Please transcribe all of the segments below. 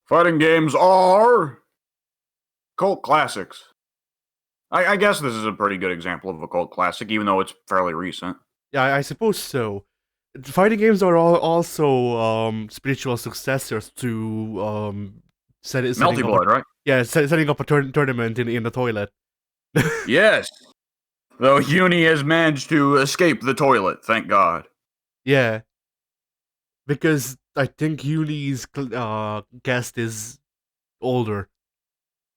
Fighting games are cult classics. I guess this is a pretty good example of a cult classic, even though it's fairly recent. Yeah, I suppose so. Fighting games are also spiritual successors to setting Melty up a Blood, right? setting up a tournament in the toilet. Yes. Though Uni has managed to escape the toilet, thank God. Yeah, because I think Uni's guest is older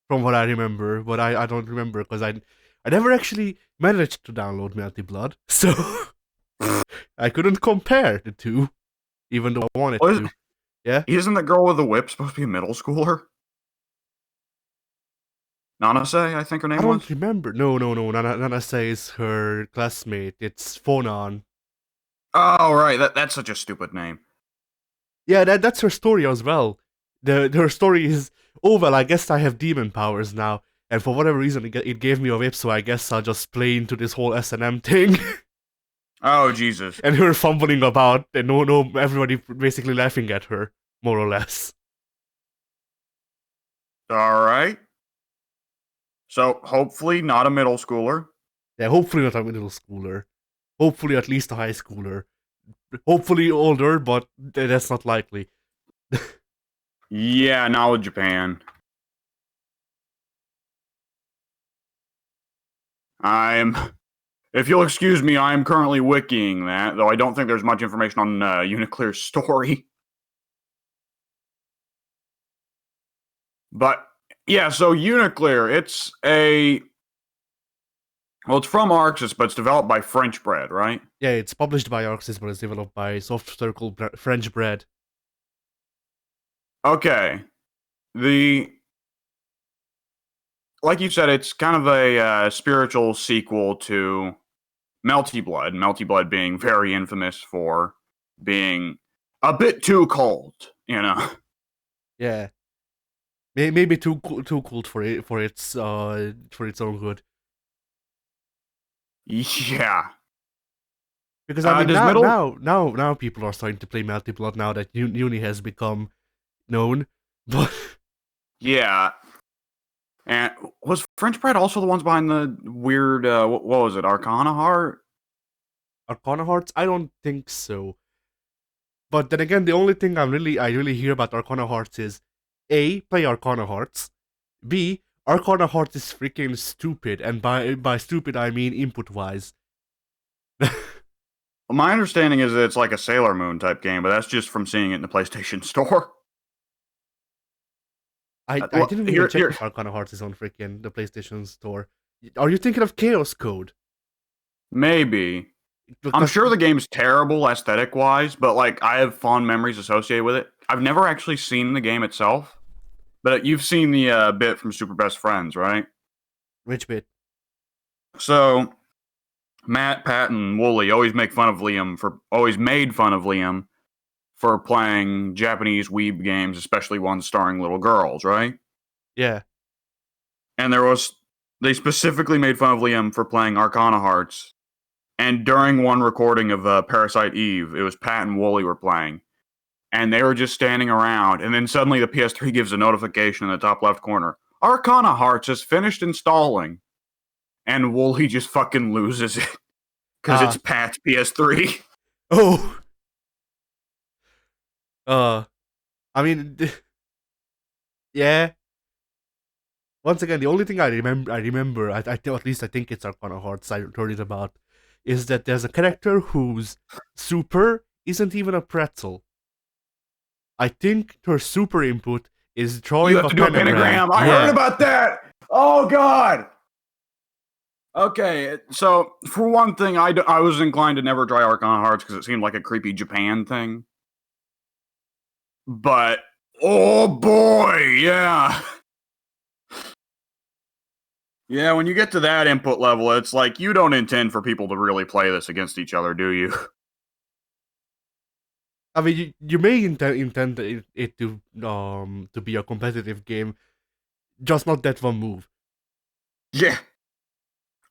from what I remember, but I don't remember because I never actually managed to download Melty Blood, so I couldn't compare the two, even though I wanted Well, to. Yeah. isn't the girl with the whip supposed to be a middle schooler? Nanase, I think her I name don't was. remember. No. Nana says her classmate. It's Fonan. Oh, right. That's such a stupid name. Yeah, that's her story as well. Her story is, oh well, I guess I have demon powers now, and for whatever reason it gave me a whip, so I guess I'll just play into this whole S&M thing. Oh, Jesus. And her fumbling about, and no, everybody basically laughing at her, more or less. All right. So, hopefully, not a middle schooler. Yeah, hopefully not a middle schooler. Hopefully at least a high schooler. Hopefully older, but that's not likely. Yeah, now with Japan. If you'll excuse me, I'm currently wikiing that, though I don't think there's much information on Uniclear's story. But yeah, so Uniclear, it's from Arxis, but it's developed by French Bread, right? Yeah, it's published by Arxis, but it's developed by Soft Circle French Bread. Okay. Like you said, it's kind of a spiritual sequel to Melty Blood. Melty Blood being very infamous for being a bit too cold, you know. Yeah, maybe too cool for its own good. Yeah. Because I mean Does middle? now people are starting to play Melty Blood now that Uni has become known. But Yeah. And was French Bread also the ones behind the weird? What was it? Arcana Heart? Arcana Hearts, I don't think so. But then again, the only thing I really hear about Arcana Hearts is A, play Arcana Hearts. B, Arcana Hearts is freaking stupid, and by stupid I mean input wise. My understanding is that it's like a Sailor Moon type game, but that's just from seeing it in the PlayStation Store. I didn't even check Here, if Arcana Hearts is on freaking the PlayStation Store. Are you thinking of Chaos Code? maybe. I'm Because sure the game's terrible aesthetic wise, but like I have fond memories associated with it. I've never actually seen the game itself, but you've seen the bit from Super Best Friends, right? which bit? So Matt, Pat, and Wooly always made fun of Liam for playing Japanese weeb games, especially ones starring little girls, right? Yeah. And they specifically made fun of Liam for playing Arcana Hearts. And during one recording of Parasite Eve, it was Pat and Wooly were playing. And they were just standing around, and then suddenly the PS3 gives a notification in the top left corner. Arcana Hearts has finished installing. And Wooly just fucking loses it. Because it's Pat's PS3. Oh. I mean, yeah. Once again, the only thing I remember, at least I think it's Arcana Hearts I heard it about, is that there's a character whose super isn't even a pretzel. I think her super input is You drawing have a to do a pentagram. pentagram. I heard about that. Oh, God. Okay, so for one thing, I was inclined to never try Arcana Hearts because it seemed like a creepy Japan thing. But, oh boy, yeah. Yeah, when you get to that input level, it's like you don't intend for people to really play this against each other, do you? I mean, you may intend it to be a competitive game, just not that one move. Yeah.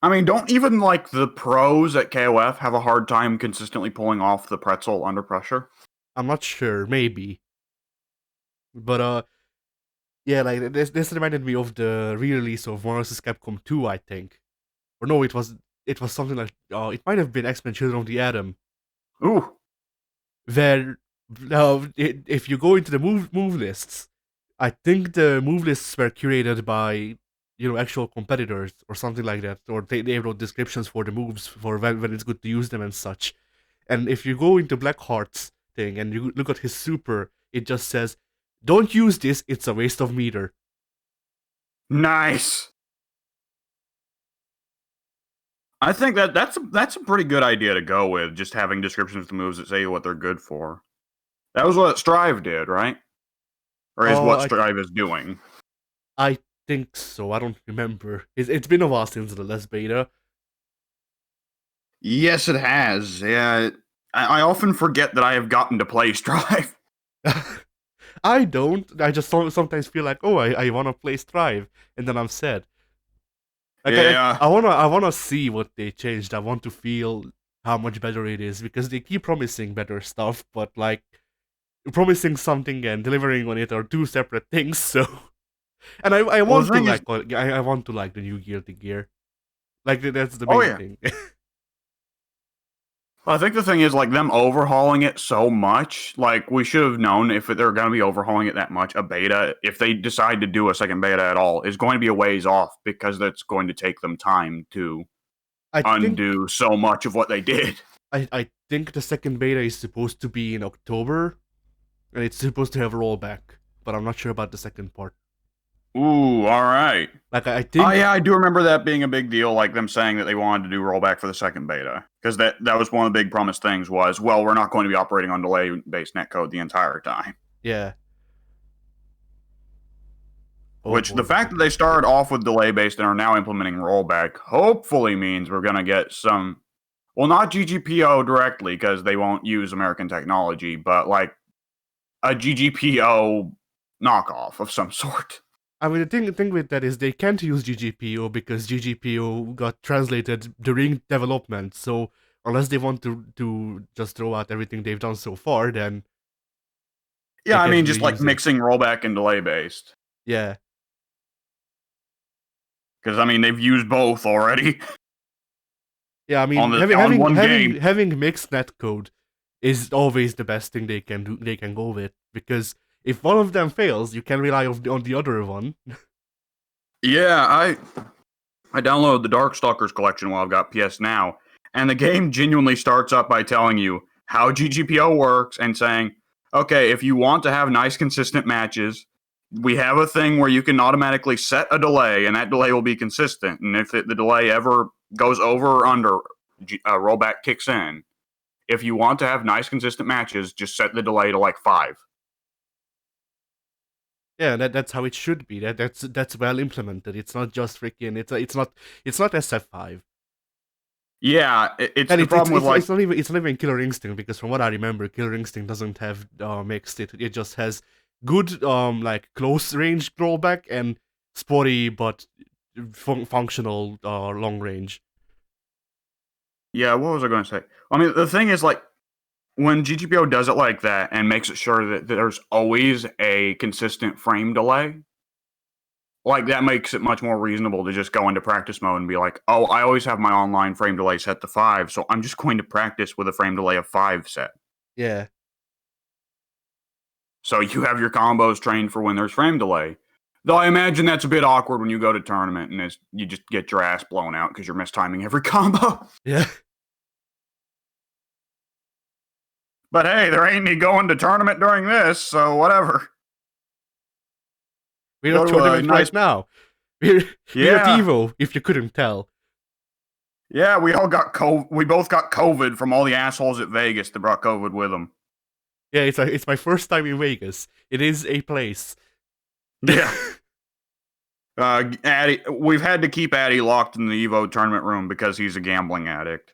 I mean, don't even like the pros at KOF have a hard time consistently pulling off the pretzel under pressure? I'm not sure, maybe, but Yeah, like this reminded me of the re-release of Marvel vs. Capcom 2, I think. Or no, it was something like it might have been X-Men Children of the Atom, Ooh, where if you go into the move lists, I think the move lists were curated by actual competitors or something like that, or they wrote descriptions for the moves for when it's good to use them and such. And if you go into Blackheart's thing and you look at his super, it just says, "Don't use this; it's a waste of meter." nice. I think that's a pretty good idea to go with, just having descriptions of the moves that say what they're good for. That was what Strive did, right? Or is Oh, what I Strive is doing. I think so. I don't remember. It's been a while since the last beta. Yes, it has. Yeah, I often forget that I have gotten to play Strive. I don't. I just sometimes feel like, oh, I want to play Strive, and then I'm sad. Like I, Yeah. I wanna I wanna see what they changed. I want to feel how much better it is because they keep promising better stuff, but like promising something and delivering on it are two separate things. So, and I Well, want the to thing is, like I want to like the new gear. Like that's the oh main yeah, thing. I think the thing is like them overhauling it so much. Like we should have known if they're going to be overhauling it that much. A beta, if they decide to do a second beta at all, is going to be a ways off because that's going to take them time to I think undo so much of what they did. I think the second beta is supposed to be in October, and it's supposed to have rollback, but I'm not sure about the second part. Ooh, all right. Like I Oh think, yeah, I do remember that being a big deal, like them saying that they wanted to do rollback for the second beta. Because that was one of the big promised things was, well, we're not going to be operating on delay-based netcode the entire time. yeah. Oh Which the boy, fact that they started off with delay-based and are now implementing rollback hopefully means we're going to get some, well, not GGPO directly because they won't use American technology, but like a GGPO knockoff of some sort. I mean, the thing with that is they can't use GGPO because GGPO got translated during development. So unless they want to just throw out everything they've done so far, then they Yeah, I can't mean, really just like use it. mixing rollback and delay-based. Yeah, Because, I mean, they've used both already. yeah. I on mean, the having on having one having game. having mixed netcode is always the best thing they can do. They can go with because if one of them fails, you can rely on the other one. Yeah, I downloaded the Darkstalkers collection while I've got PS Now, and the game genuinely starts up by telling you how GGPO works and saying, okay, if you want to have nice consistent matches, we have a thing where you can automatically set a delay, and that delay will be consistent. And if the delay ever goes over or under, rollback kicks in. If you want to have nice consistent matches, just set the delay to like 5. Yeah, that's how it should be. That's well implemented. It's not just freaking. It's not SF5. Yeah, it's And the problem with like, it's not even Killer Instinct because from what I remember, Killer Instinct doesn't have mixed. It just has good like close range rollback and spotty but functional long range. yeah, what was I going to say? I mean, the thing is like, when GGPO does it like that and makes it sure that there's always a consistent frame delay, like that makes it much more reasonable to just go into practice mode and be like, oh, I always have my online frame delay set to 5, so I'm just going to practice with a frame delay of 5 set. Yeah, So you have your combos trained for when there's frame delay. Though I imagine that's a bit awkward when you go to tournament and you just get your ass blown out because you're mistiming every combo. yeah. But hey, there ain't any going to tournament during this, so whatever. We're Go at to a tournament nice, right now. We're at yeah. Evo. If you couldn't tell. Yeah, we all got we both got COVID from all the assholes at Vegas that brought COVID with them. Yeah, it's my first time in Vegas. It is a place. Yeah. Addy, we've had to keep Addy locked in the Evo tournament room because he's a gambling addict.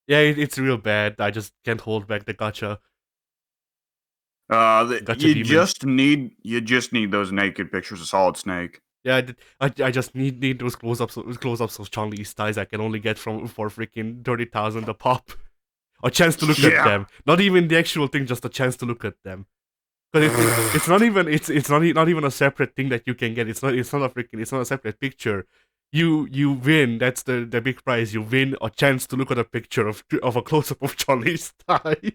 Yeah, it's real bad. I just can't hold back the gotcha demons. You just need those naked pictures of Solid Snake. Yeah, I just need those close-ups of Chun-Li's thighs I can only get for freaking 30,000 a pop. A chance to look at Yeah. them. Not even the actual thing, just a chance to look at them. because it's not even not even a separate thing that you can get. It's not it's not a separate picture. You win. That's the big prize. You win a chance to look at a picture of a close up of Charlie's thighs. Do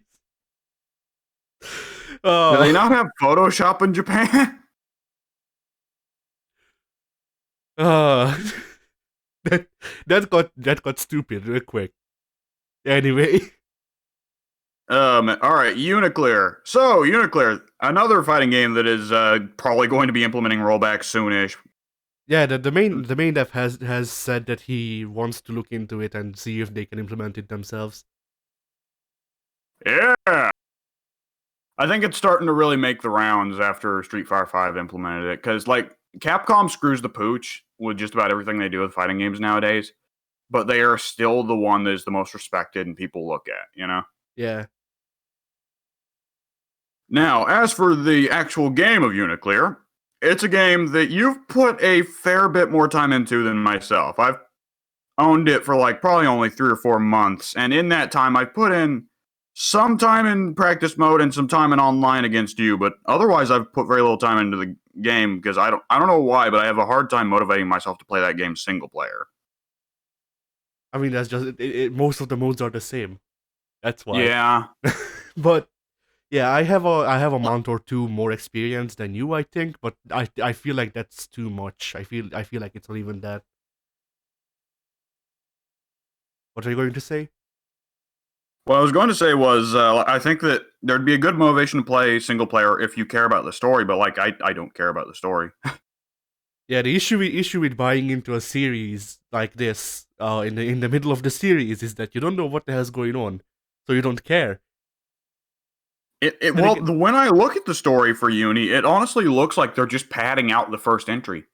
they Oh, not have Photoshop in Japan? uh, that that got stupid real quick. Anyway, All right, Uniclear. So, Uniclear, another fighting game that is probably going to be implementing rollback soonish. yeah, the main dev has said that he wants to look into it and see if they can implement it themselves. Yeah, I think it's starting to really make the rounds after Street Fighter V implemented it, because like Capcom screws the pooch with just about everything they do with fighting games nowadays, but they are still the one that is the most respected and people look at. You know. Yeah, Now, as for the actual game of Uniclear, it's a game that you've put a fair bit more time into than myself. I've owned it for like probably only 3 or 4 months, and in that time, I put in some time in practice mode and some time in online against you. But otherwise, I've put very little time into the game because I don't know why, but I have a hard time motivating myself to play that game single player. I mean that's just most of the modes are the same. That's why. Yeah. But yeah, I have a month or two more experience than you, I think, but I feel like that's too much. I feel like it's not even that. What are you going to say? What I was going to say was, I think that there'd be a good motivation to play single player if you care about the story, but like I don't care about the story. Yeah, the issue with buying into a series like this, in the middle of the series, is that you don't know what the hell's going on, so you don't care. Then Well, again, when I look at the story for Uni, it honestly looks like they're just padding out the first entry.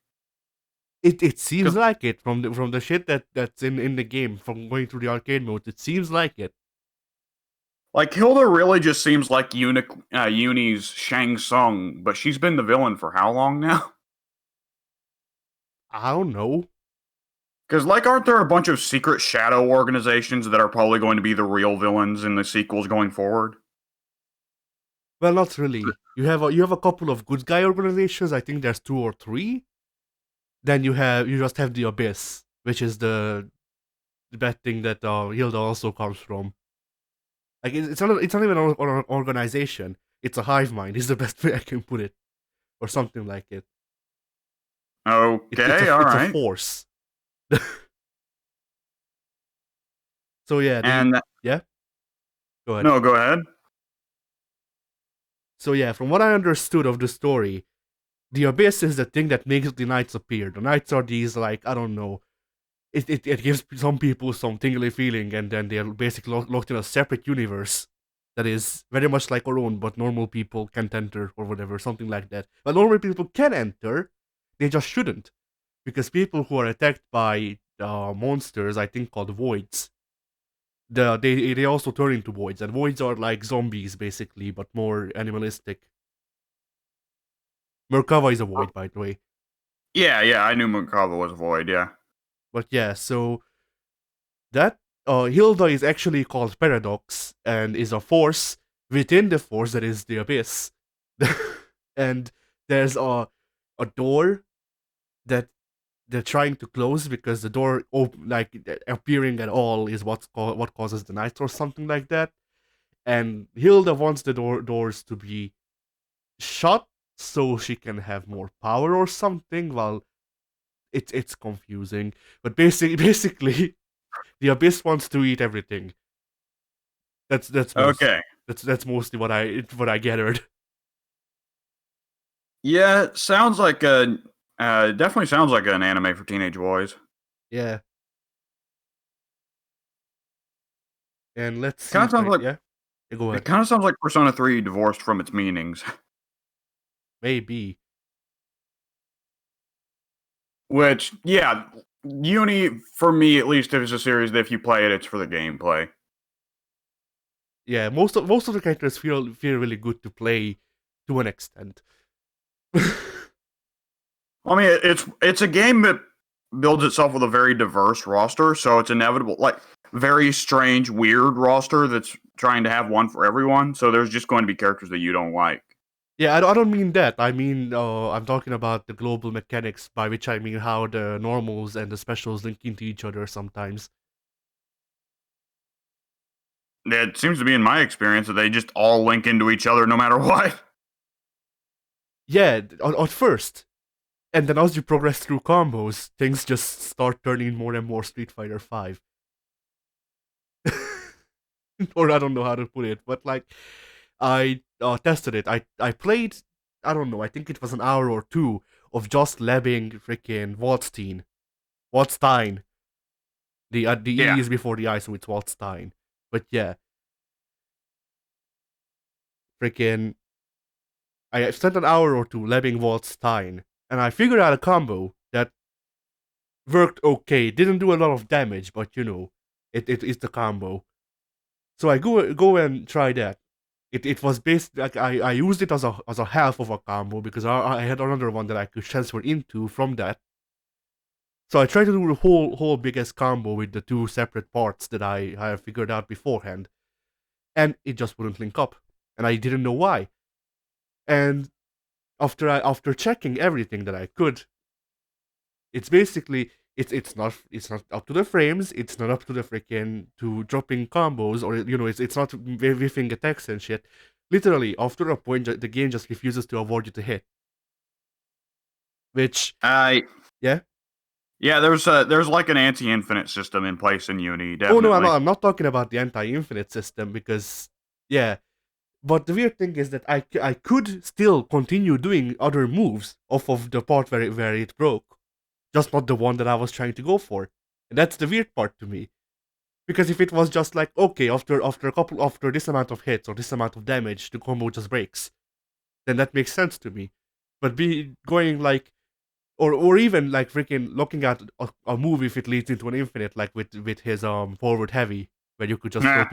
it seems 'Cause, like it from the shit that's in the game, from going through the arcade mode. It seems like it. like, Hilda really just seems like Uni's Shang Tsung, but she's been the villain for how long now? I don't know. Because, like, aren't there a bunch of secret shadow organizations that are probably going to be the real villains in the sequels going forward? Well, not really. You have a couple of good guy organizations. I think there's two or three. Then you just have the abyss, which is the bad thing that Hilda also comes from. Like it's not even an organization. It's a hive mind. Is the best way I can put it, or something like it. It's Okay, a all it's a right. force. So yeah, And yeah. Go ahead. no, go ahead. So yeah, from what I understood of the story, the abyss is the thing that makes the knights appear. The knights are these, like, I don't know. It gives some people some tingly feeling, and then they're basically locked in a separate universe that is very much like our own, but normal people can't enter, or whatever, something like that. But normal people can enter, they just shouldn't, because people who are attacked by monsters, I think called voids, they also turn into voids, and voids are like zombies basically, but more animalistic. Merkava is a void, by the way. Yeah, I knew Merkava was a void, yeah. But yeah, so that Hilda is actually called Paradox and is a force within the force that is the abyss. And there's a door that they're trying to close because the door appearing at all is what causes the night or something like that. And Hilda wants the doors to be shut so she can have more power or something. Well, it's confusing, but basically the abyss wants to eat everything. That's most Okay. that's mostly what I gathered. Yeah, sounds like a definitely sounds like an anime for teenage boys. Yeah, and let's see Kind of if sounds like yeah. Yeah, go it ahead. kind of sounds like Persona 3 divorced from its meanings. Maybe. Which, yeah, Uni for me at least is a series that if you play it, it's for the gameplay. Yeah, most of the characters feel really good to play to an extent. I mean, it's a game that builds itself with a very diverse roster, so it's inevitable, like very strange, weird roster that's trying to have one for everyone. So there's just going to be characters that you don't like. Yeah, I don't mean that. I mean, I'm talking about the global mechanics, by which I mean how the normals and the specials link into each other sometimes. It seems to be in my experience that they just all link into each other no matter what. Yeah, at first. And then as you progress through combos, things just start turning more and more Street Fighter 5. Or I don't know how to put it, but like, I tested it. I played, I don't know, I think it was an hour or two of just labbing freaking Waldstein. Waldstein. The E Yeah. is before the I, so it's Waldstein. But yeah, freaking, I spent an hour or two labbing Waldstein, and I figured out a combo that worked okay. Didn't do a lot of damage, but you know, it is the combo. So I go and try that. It was based like I used it as a half of a combo because I had another one that I could transfer into from that. So I tried to do the whole biggest combo with the two separate parts that I have figured out beforehand, and it just wouldn't link up, and I didn't know why. And after checking everything that I could, it's basically it's not up to the frames. It's not up to the freaking to dropping combos, or you know, it's not whiffing attacks and shit. Literally, after a point, the game just refuses to award you to hit. Which, I yeah. Yeah, there's like an anti-infinite system in place in Uni, Oh no, definitely. I'm not talking about the anti-infinite system because, yeah. But the weird thing is that I could still continue doing other moves off of the part where it broke, just not the one that I was trying to go for. And that's the weird part to me. Because if it was just like, okay, after this amount of hits or this amount of damage, the combo just breaks, then that makes sense to me. But be going like, or even like freaking looking at a move if it leads into an infinite, like with his forward heavy, where you could just Nah.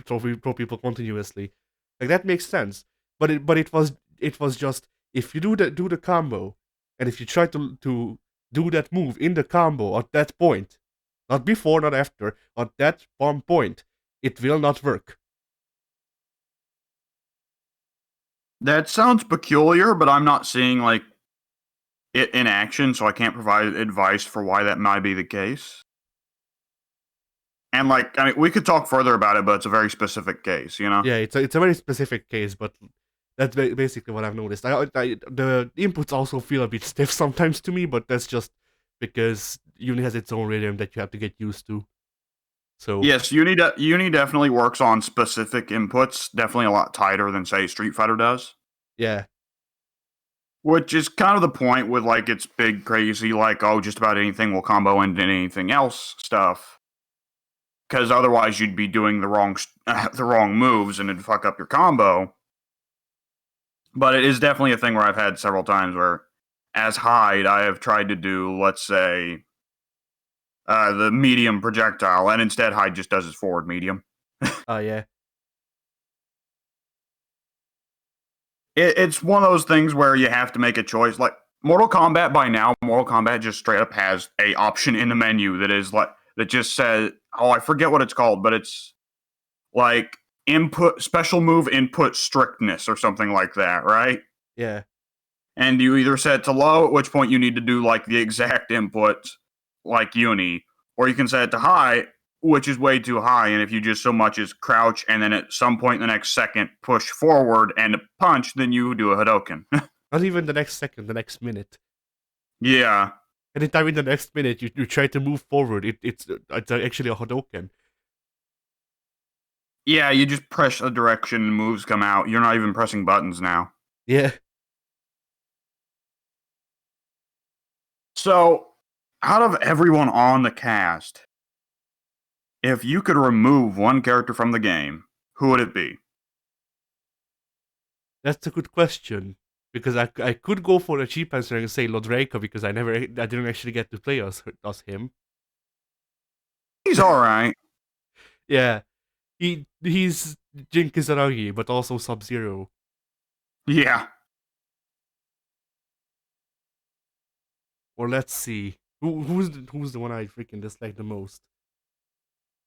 throw people continuously, like that makes sense. But it was just, if you do the combo, and if you try to do that move in the combo at that point, not before, not after, at that one point, it will not work. That sounds peculiar, but I'm not seeing like it in action, so I can't provide advice for why that might be the case. And like, I mean, we could talk further about it, but it's a very specific case, you know? Yeah, it's a very specific case, but that's basically what I've noticed. The inputs also feel a bit stiff sometimes to me, but that's just because Uni has its own rhythm that you have to get used to. So Yes, Uni definitely works on specific inputs, definitely a lot tighter than say Street Fighter does. yeah, Which is kind of the point with like its big crazy like, oh, just about anything will combo into anything else stuff. Because otherwise you'd be doing the wrong the wrong moves and it'd fuck up your combo. But it is definitely a thing where I've had several times where, as Hyde, I have tried to do, let's say, the medium projectile, and instead Hyde just does his forward medium. yeah, It's one of those things where you have to make a choice. Like Mortal Kombat, by now, Mortal Kombat just straight up has a option in the menu that is like that just says, oh, I forget what it's called, but it's like input special move input strictness or something like that, right? yeah. And you either set it to low, at which point you need to do like the exact input like Uni, or you can set it to high, which is way too high. And if you just so much as crouch and then at some point in the next second push forward and punch, then you do a Hadoken. Not even the next second, the next minute. Yeah. Anytime in the next minute you try to move forward, it's actually a Hadoken. Yeah, you just press a direction and moves come out. You're not even pressing buttons now. Yeah. So, out of everyone on the cast, if you could remove one character from the game, who would it be? That's a good question. Because I could go for a cheap answer and say Lodraka because I didn't actually get to play as him. He's alright. Yeah. He's Jin Kizaragi, but also Sub Zero. Yeah. Or let's see. Who's the one I freaking dislike the most?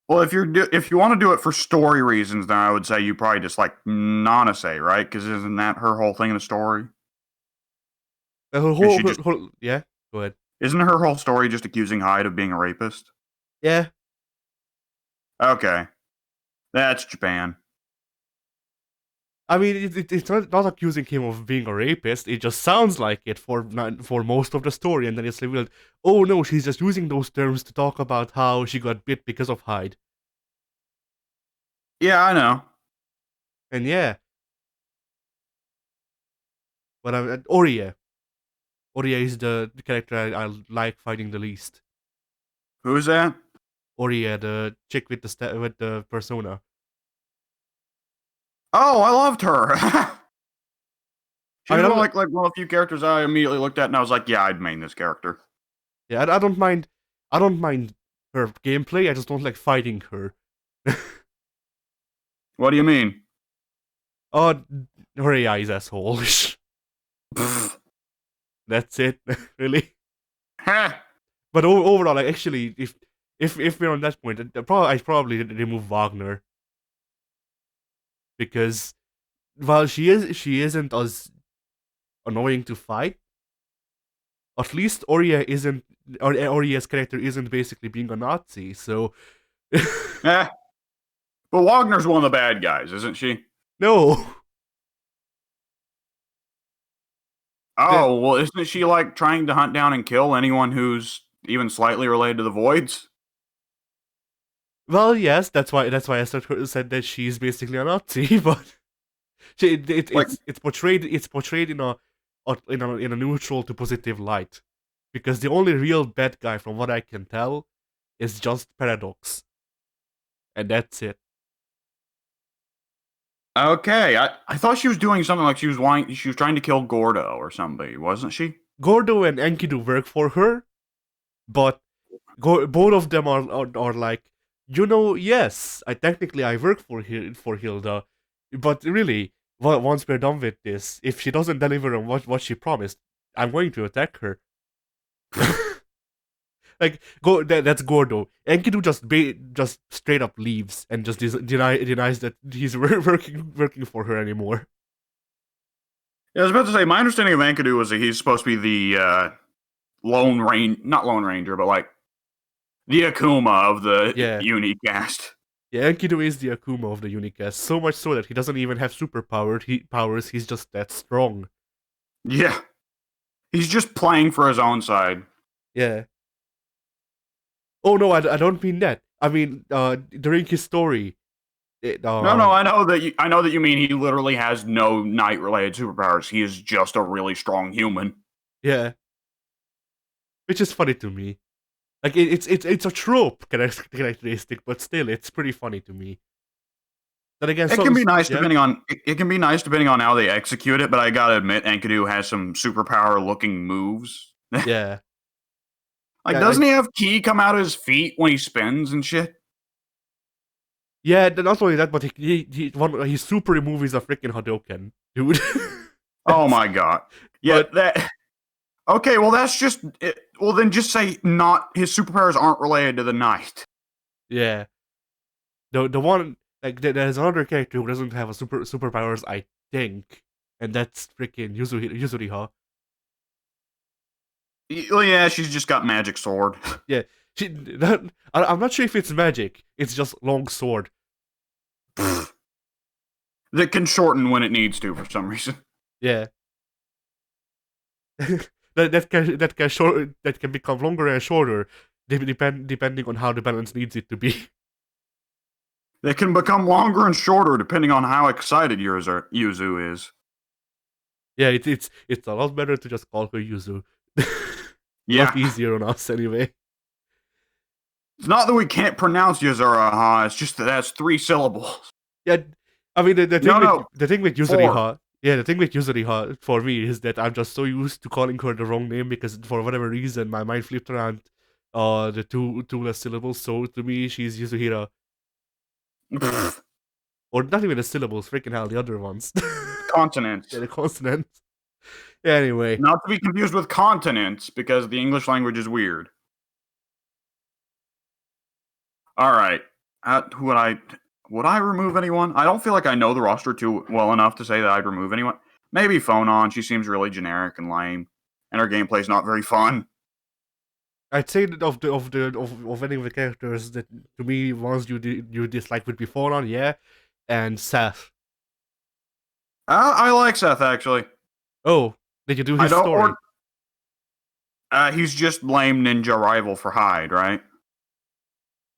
Well, if you want to do it for story reasons, then I would say you probably just like Nanase, right? Because isn't that her whole thing in the story? Is she just Yeah, go ahead. isn't her whole story just accusing Hyde of being a rapist? Yeah, Okay, that's Japan. I mean, it's not accusing him of being a rapist. It just sounds like it for most of the story, and then it's revealed, oh no, she's just using those terms to talk about how she got bit because of Hyde. Yeah, I know. And yeah, but Oria. Oria is the character I like fighting the least. Who is that? Oria, the chick with with the persona. Oh, I loved her. She I was mean, like one of the few characters I immediately looked at, and I was like, yeah, I'd main this character. yeah, I don't mind. I don't mind her gameplay. I just don't like fighting her. What do you mean? Oh, her AI is asshole. That's it, really. Heh. But overall, like actually, if we're on that point, I'd probably remove Wagner because while she isn't as annoying to fight. At least Oria isn't, or Oria's character isn't basically being a Nazi. So Eh. But Wagner's one of the bad guys, isn't she? no, Oh, well, isn't she like trying to hunt down and kill anyone who's even slightly related to the Voids? well, yes, that's why I said that she's basically a Nazi, but Like, it's portrayed in a neutral to positive light, because the only real bad guy, from what I can tell, is just Paradox, and that's it. okay, I thought she was doing something like she was trying to kill Gordo or somebody, wasn't she? Gordo and Enkidu work for her, but both of them are like, yes, I work for Hilda, but really, once we're done with this, if she doesn't deliver on what she promised, I'm going to attack her. Like, that's Gordo. Enkidu just straight up leaves and just denies that he's working for her anymore. Yeah, I was about to say, my understanding of Enkidu was that he's supposed to be the not Lone Ranger, but like the Akuma of the Yeah. Uni cast. Yeah, Enkidu is the Akuma of the Unicast, so much so that he doesn't even have powers, he's just that strong. Yeah, he's just playing for his own side. Yeah. Oh no, I don't mean that. I mean, during his story, No, I know that you mean he literally has no night related superpowers. He is just a really strong human. yeah, which is funny to me. Like it's a trope characteristic, but still, it's pretty funny to me. Then again, It can be nice yeah, it can be nice depending on how they execute it, but I gotta admit, Enkidu has some superpower looking moves. yeah, Like, yeah, doesn't he have ki come out of his feet when he spins and shit? yeah. Not only that, but his super move is a freaking Hadouken, dude. Oh my god! Yeah, But that. Okay, well that's just. Well, then just say not his superpowers aren't related to the night. yeah, the one, like, there's another character who doesn't have a superpowers, I think, and that's freaking Yuzuriha. Well, yeah, she's just got magic sword. Yeah, I'm not sure if it's magic. It's just long sword. That can shorten when it needs to for some reason. Yeah. that can become longer and shorter, depending on how the balance needs it to be. They can become longer and shorter depending on how excited Yuzu is. Yeah, it's a lot better to just call her Yuzu. A Yeah. lot easier on us anyway. It's not that we can't pronounce Yuzuraha, it's just that that's 3 syllables. Yeah, I mean the thing with 4. Yuzuriha. Yeah, the thing with Yuzuriha for me is that I'm just so used to calling her the wrong name, because for whatever reason my mind flipped around the two less syllables. So to me, she's Yuzuhira. Or not even the syllables, freaking hell, the other ones. Consonants. Yeah, the consonants. Anyway. Not to be confused with continents, because the English language is weird. Alright. Who would I remove anyone? I don't feel like I know the roster too well enough to say that I'd remove anyone. Maybe Phonon. She seems really generic and lame, and her gameplay's not very fun. I'd say that of any of the characters that to me ones you dislike would be Fallen, yeah, and Seth. I like Seth actually. Oh, did you do I his don't. story? He's just lame ninja rival for Hyde, right?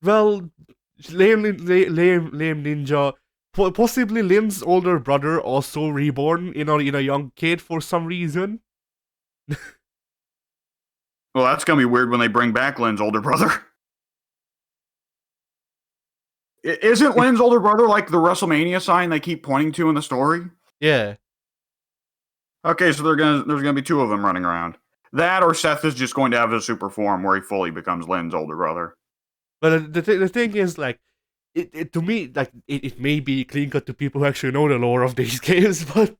Well, lame ninja. Possibly Lynn's older brother, also reborn in a young kid for some reason. Well, that's gonna be weird when they bring back Lynn's older brother. Isn't Lynn's older brother like the WrestleMania sign they keep pointing to in the story? Yeah. Okay, so there's gonna be two of them running around. That or Seth is just going to have a super form where he fully becomes Lynn's older brother. But the thing is, like, it to me, like, it may be clean cut to people who actually know the lore of these games, but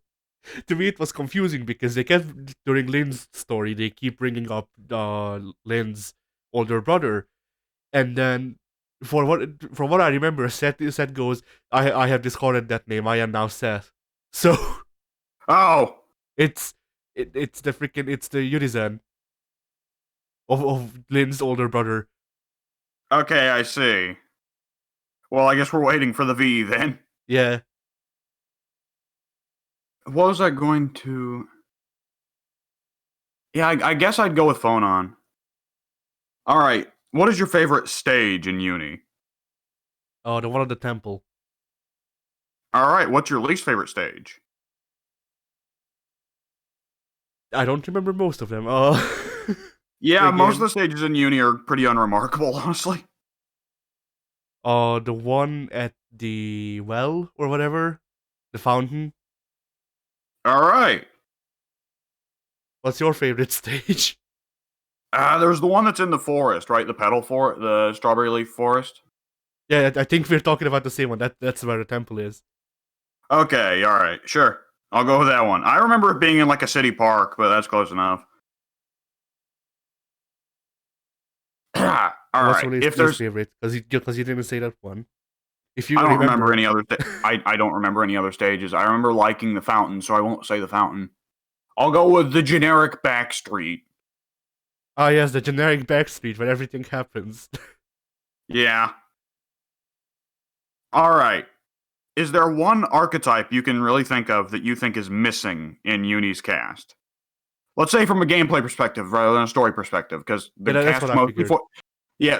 to me it was confusing because they kept, during Lynn's story, they keep bringing up Lynn's older brother, and then from what I remember, Seth goes, I have discarded that name, I am now Seth. So Oh, it's it's the Urizen of Lynn's older brother. okay, I see. Well, I guess we're waiting for the V then. Yeah. What was I going to? Yeah, I guess I'd go with Phonon. All right, what is your favorite stage in Uni? Oh, the one at the temple. All right, what's your least favorite stage? I don't remember most of them. Yeah, most of Again. the stages in Uni are pretty unremarkable, honestly. The one at the well or whatever, the fountain. All right. What's your favorite stage? There's the one that's in the forest, right? The petal forest, the strawberry leaf forest. Yeah, I think we're talking about the same one. That's where the temple is. Okay, all right, sure. I'll go with that one. I remember it being in like a city park, but that's close enough. All What's right. your If least there's, favorite? Because you didn't say that one. If you I don't remember remember, any other. I don't remember any other stages. I remember liking the fountain, so I won't say the fountain. I'll go with the generic back street. yes, the generic backstreet where everything happens. Yeah. All right. Is there one archetype you can really think of that you think is missing in Uni's cast? Let's say from a gameplay perspective rather than a story perspective, because the Yeah, that's cast what is I mostly figured. yeah,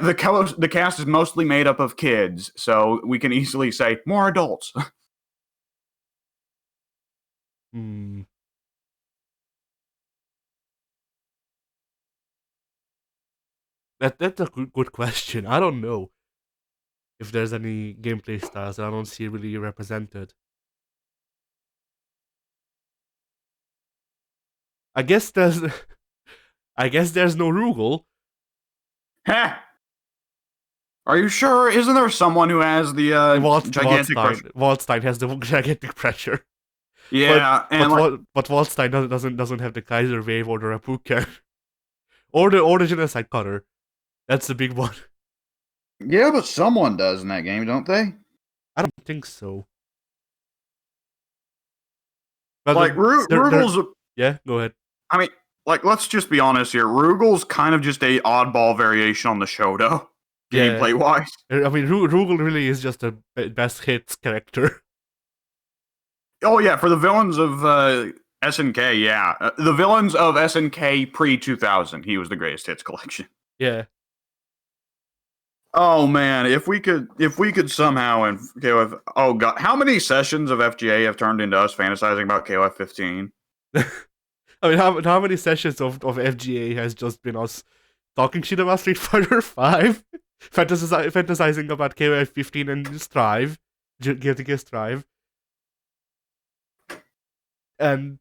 the cast is mostly made up of kids, so we can easily say more adults. Hmm. That's a good question. I don't know if there's any gameplay styles that I don't see really represented. I guess there's I guess there's no Rugal. Heh. Are you sure? Isn't there someone who has the gigantic pressure? Waldstein has the gigantic pressure, Yeah, and like but Waldstein doesn't have the Kaiser wave or the Rapuken or the genocide cutter. That's the big one. yeah, but someone does in that game, don't they? I don't think so. But Like Rugal's. yeah. Go ahead. I mean, like let's just be honest here. Rugal's kind of just a oddball variation on the Shoto, Yeah. gameplay wise. I mean, Rugal really is just a best hits character. Oh yeah, for the villains of SNK, yeah, the villains of SNK pre 2000, he was the greatest hits collection. Yeah. Oh man, if we could somehow and KOF, oh god, how many sessions of FGA have turned into us fantasizing about KOF 15? I mean, how many sessions of FGA has just been us talking shit about Street Fighter 5, fantasizing about KOF 15 and Strive, Guilty Gear Strive, and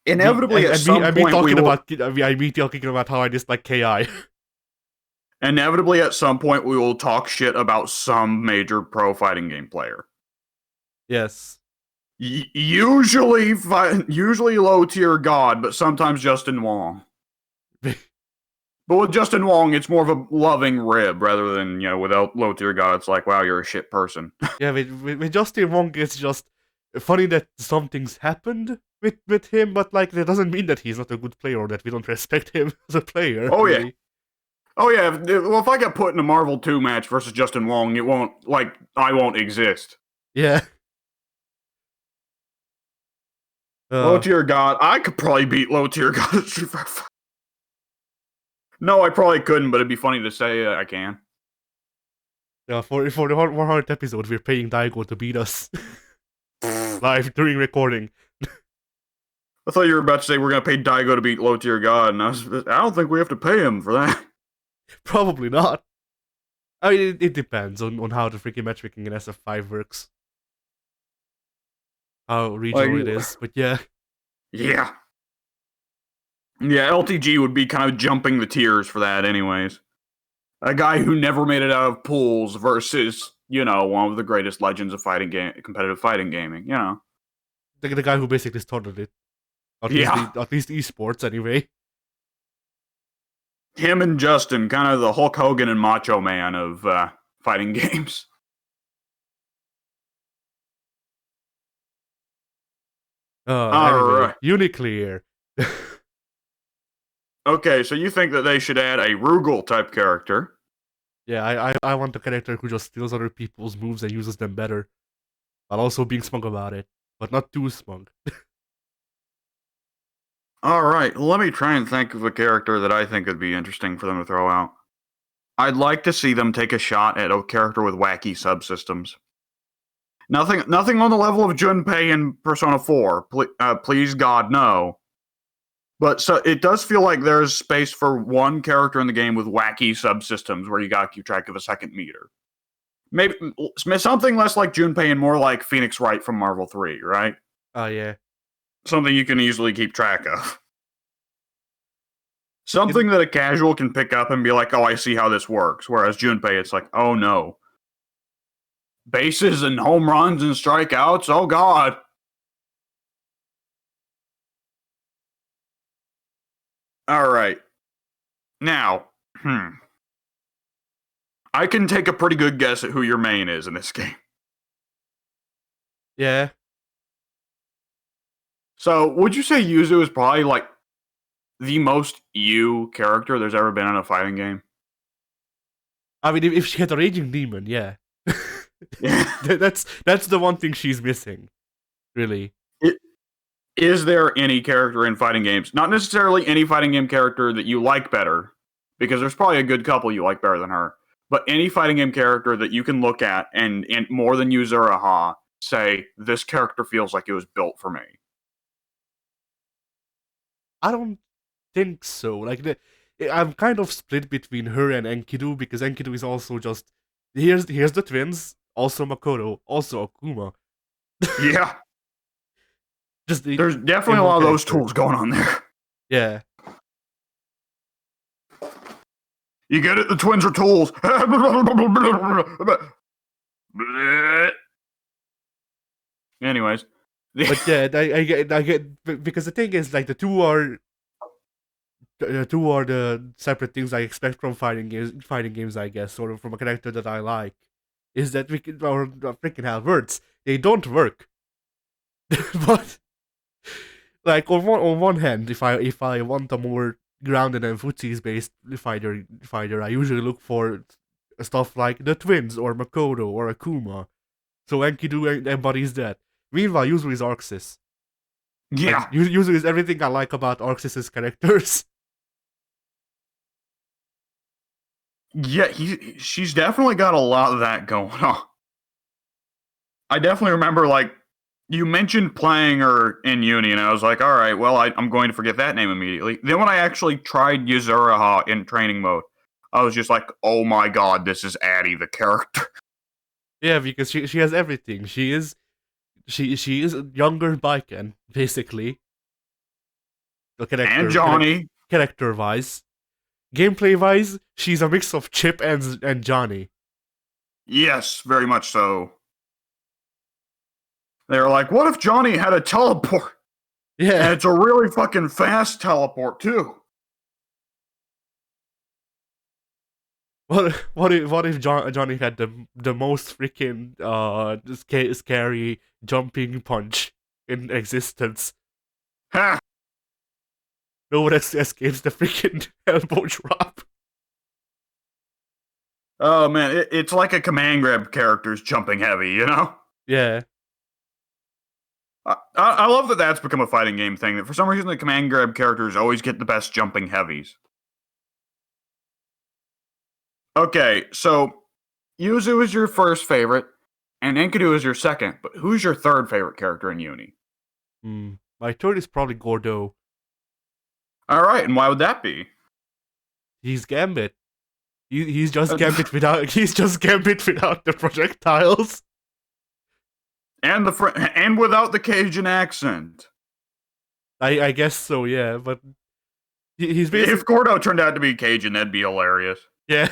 Inevitably, at some me point, we talking will. about me talking about how I dislike KI. Inevitably, at some point, we will talk shit about some major pro fighting game player. Yes. Usually low tier god, but sometimes Justin Wong. But with Justin Wong, it's more of a loving rib rather than, without Low Tier God, it's like, wow, you're a shit person. Yeah, with Justin Wong, it's just funny that something's happened with him, but like that doesn't mean that he's not a good player or that we don't respect him as a player. Oh, really. yeah. Oh, yeah. If I got put in a Marvel 2 match versus Justin Wong, I won't exist. Yeah. Low Tier God, I could probably beat Low Tier God at Street Fighter 5. No, I probably couldn't, but it'd be funny to say I can. Yeah, for the 100th episode, we're paying Daigo to beat us live during recording. I thought you were about to say we're going to pay Daigo to beat Low Tier God, and I don't think we have to pay him for that. Probably not. I mean, it depends on how the freaking matchmaking in SF5 works. How regional it is, but yeah. Yeah. Yeah, LTG would be kind of jumping the tiers for that anyways. A guy who never made it out of pools versus, one of the greatest legends of competitive fighting gaming, The guy who basically started it. At least esports, anyway. Him and Justin, kind of the Hulk Hogan and Macho Man of fighting games. Anyway, right. Uniclear. Okay, so you think that they should add a Rugal type character? Yeah, I want a character who just steals other people's moves and uses them better, while also being smug about it, but not too smug. Alright, let me try and think of a character that I think would be interesting for them to throw out. I'd like to see them take a shot at a character with wacky subsystems. Nothing on the level of Junpei in Persona 4. Please God, no. But so it does feel like there's space for one character in the game with wacky subsystems where you gotta keep track of a second meter. Maybe something less like Junpei and more like Phoenix Wright from Marvel 3, right? Oh, yeah. Something you can easily keep track of. Something that a casual can pick up and be like, oh, I see how this works. Whereas Junpei, it's like, oh no. Bases and home runs and strikeouts, oh god. Alright. Now, I can take a pretty good guess at who your main is in this game. Yeah. So, would you say Yuzu is probably like the most you character there's ever been in a fighting game? I mean, if she had a raging demon, yeah. that's the one thing she's missing, really. Is there any character in fighting games, not necessarily any fighting game character that you like better, because there's probably a good couple you like better than her, but any fighting game character that you can look at and more than Yuzuru say, this character feels like it was built for me? I don't think so. Like, I'm kind of split between her and Enkidu, because Enkidu is also just, here's the twins, also Makoto, also Akuma. Yeah. There's definitely a lot of those tools going on there. Yeah. You get it? The twins are tools. Anyways. But yeah, I get, because the thing is, like, the two are the separate things I expect from fighting games, I guess, sort of from a character that I like, is that we can, or freaking hell, words, they don't work. But like on one hand, if I want a more grounded and footsies based fighter, I usually look for stuff like the twins or Makoto or Akuma. So Enkidu embodies that. Meanwhile, Yuzu is Arxis. Yeah. Like, Yuzu is everything I like about Arxis' characters. Yeah, she's definitely got a lot of that going on. I definitely remember, like, you mentioned playing her in Uni, and I was like, alright, well, I'm going to forget that name immediately. Then when I actually tried Yuzuru in training mode, I was just like, oh my god, this is Addie, the character. Yeah, because she has everything. She is younger Baiken, basically. And Johnny. Character-wise. Gameplay-wise, she's a mix of Chip and Johnny. Yes, very much so. They were like, what if Johnny had a teleport? Yeah. And it's a really fucking fast teleport, too. What if Johnny had the most freaking scary jumping punch in existence? Ha! No one escapes the freaking elbow drop. Oh man, it's like a command grab character's jumping heavy, you know? Yeah. I love that that's become a fighting game thing, that for some reason the command grab characters always get the best jumping heavies. Okay, so Yuzu is your first favorite, and Enkidu is your second, but who's your third favorite character in Uni? My third is probably Gordo. Alright, and why would that be? He's Gambit. He's just Gambit without the projectiles. And without the Cajun accent. I guess so, yeah, but he's basically, If Gordo turned out to be Cajun, that'd be hilarious. yeah.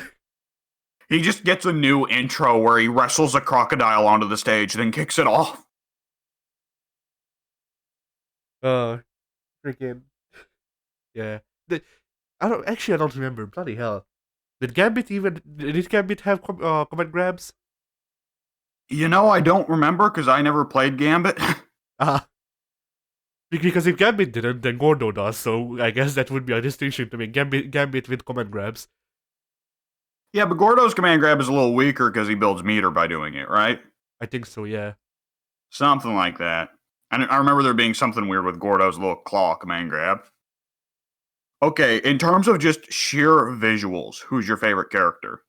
He just gets a new intro where he wrestles a crocodile onto the stage, then kicks it off. Freaking yeah. I don't remember. Bloody hell. Did Gambit have command grabs? You know, I don't remember because I never played Gambit. Because if Gambit didn't, then Gordo does. So I guess that would be a distinction to me. Gambit with command grabs. Yeah, but Gordo's command grab is a little weaker because he builds meter by doing it, right? I think so. Yeah. Something like that. And I remember there being something weird with Gordo's little claw command grab. Okay, in terms of just sheer visuals, who's your favorite character?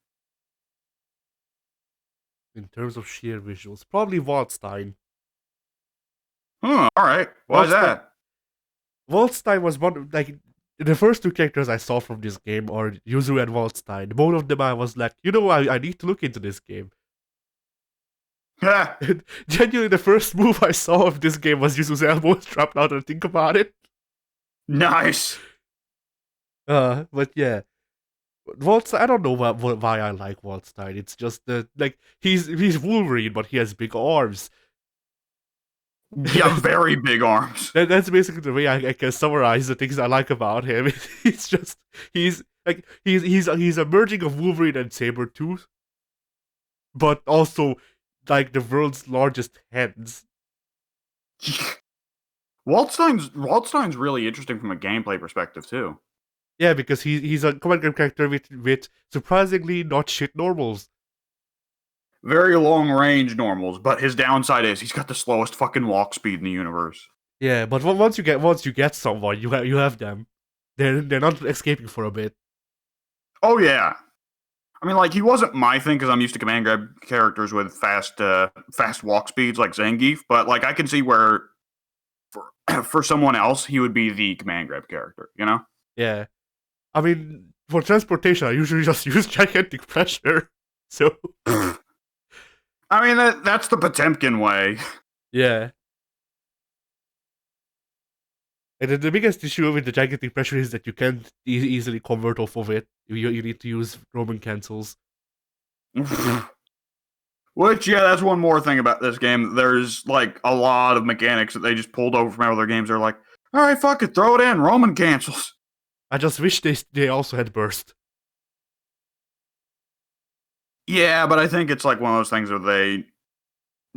In terms of sheer visuals, probably Waldstein. Alright. Why is that? Waldstein was one the first two characters I saw from this game are Yuzu and Waldstein. Both of them I was like, I need to look into this game. Yeah. Genuinely, the first move I saw of this game was Yuzu's elbow drop. Now that I think about it. Nice. But yeah, Waldstein. I don't know why I like Waldstein. It's just he's Wolverine, but he has big arms. Yeah, very big arms. That's basically the way I can summarize the things I like about him. It's just he's a merging of Wolverine and Sabretooth, but also like the world's largest hands. Waldstein's really interesting from a gameplay perspective too. Yeah, because he's a command grab character with surprisingly not shit normals. Very long range normals, but his downside is he's got the slowest fucking walk speed in the universe. Yeah, but once you get someone, you have them. They're not escaping for a bit. Oh yeah. I mean, like, he wasn't my thing because I'm used to command grab characters with fast walk speeds like Zangief, but like I can see where for someone else he would be the command grab character, you know? Yeah. I mean, for transportation, I usually just use gigantic pressure. So I mean that's the Potemkin way. yeah. And the biggest issue with the gigantic pressure is that you can't easily convert off of it. You need to use Roman cancels. Which, yeah, that's one more thing about this game. There's like a lot of mechanics that they just pulled over from other games. They're like, all right, fuck it, throw it in, Roman cancels. I just wish they also had burst. Yeah, but I think it's like one of those things where they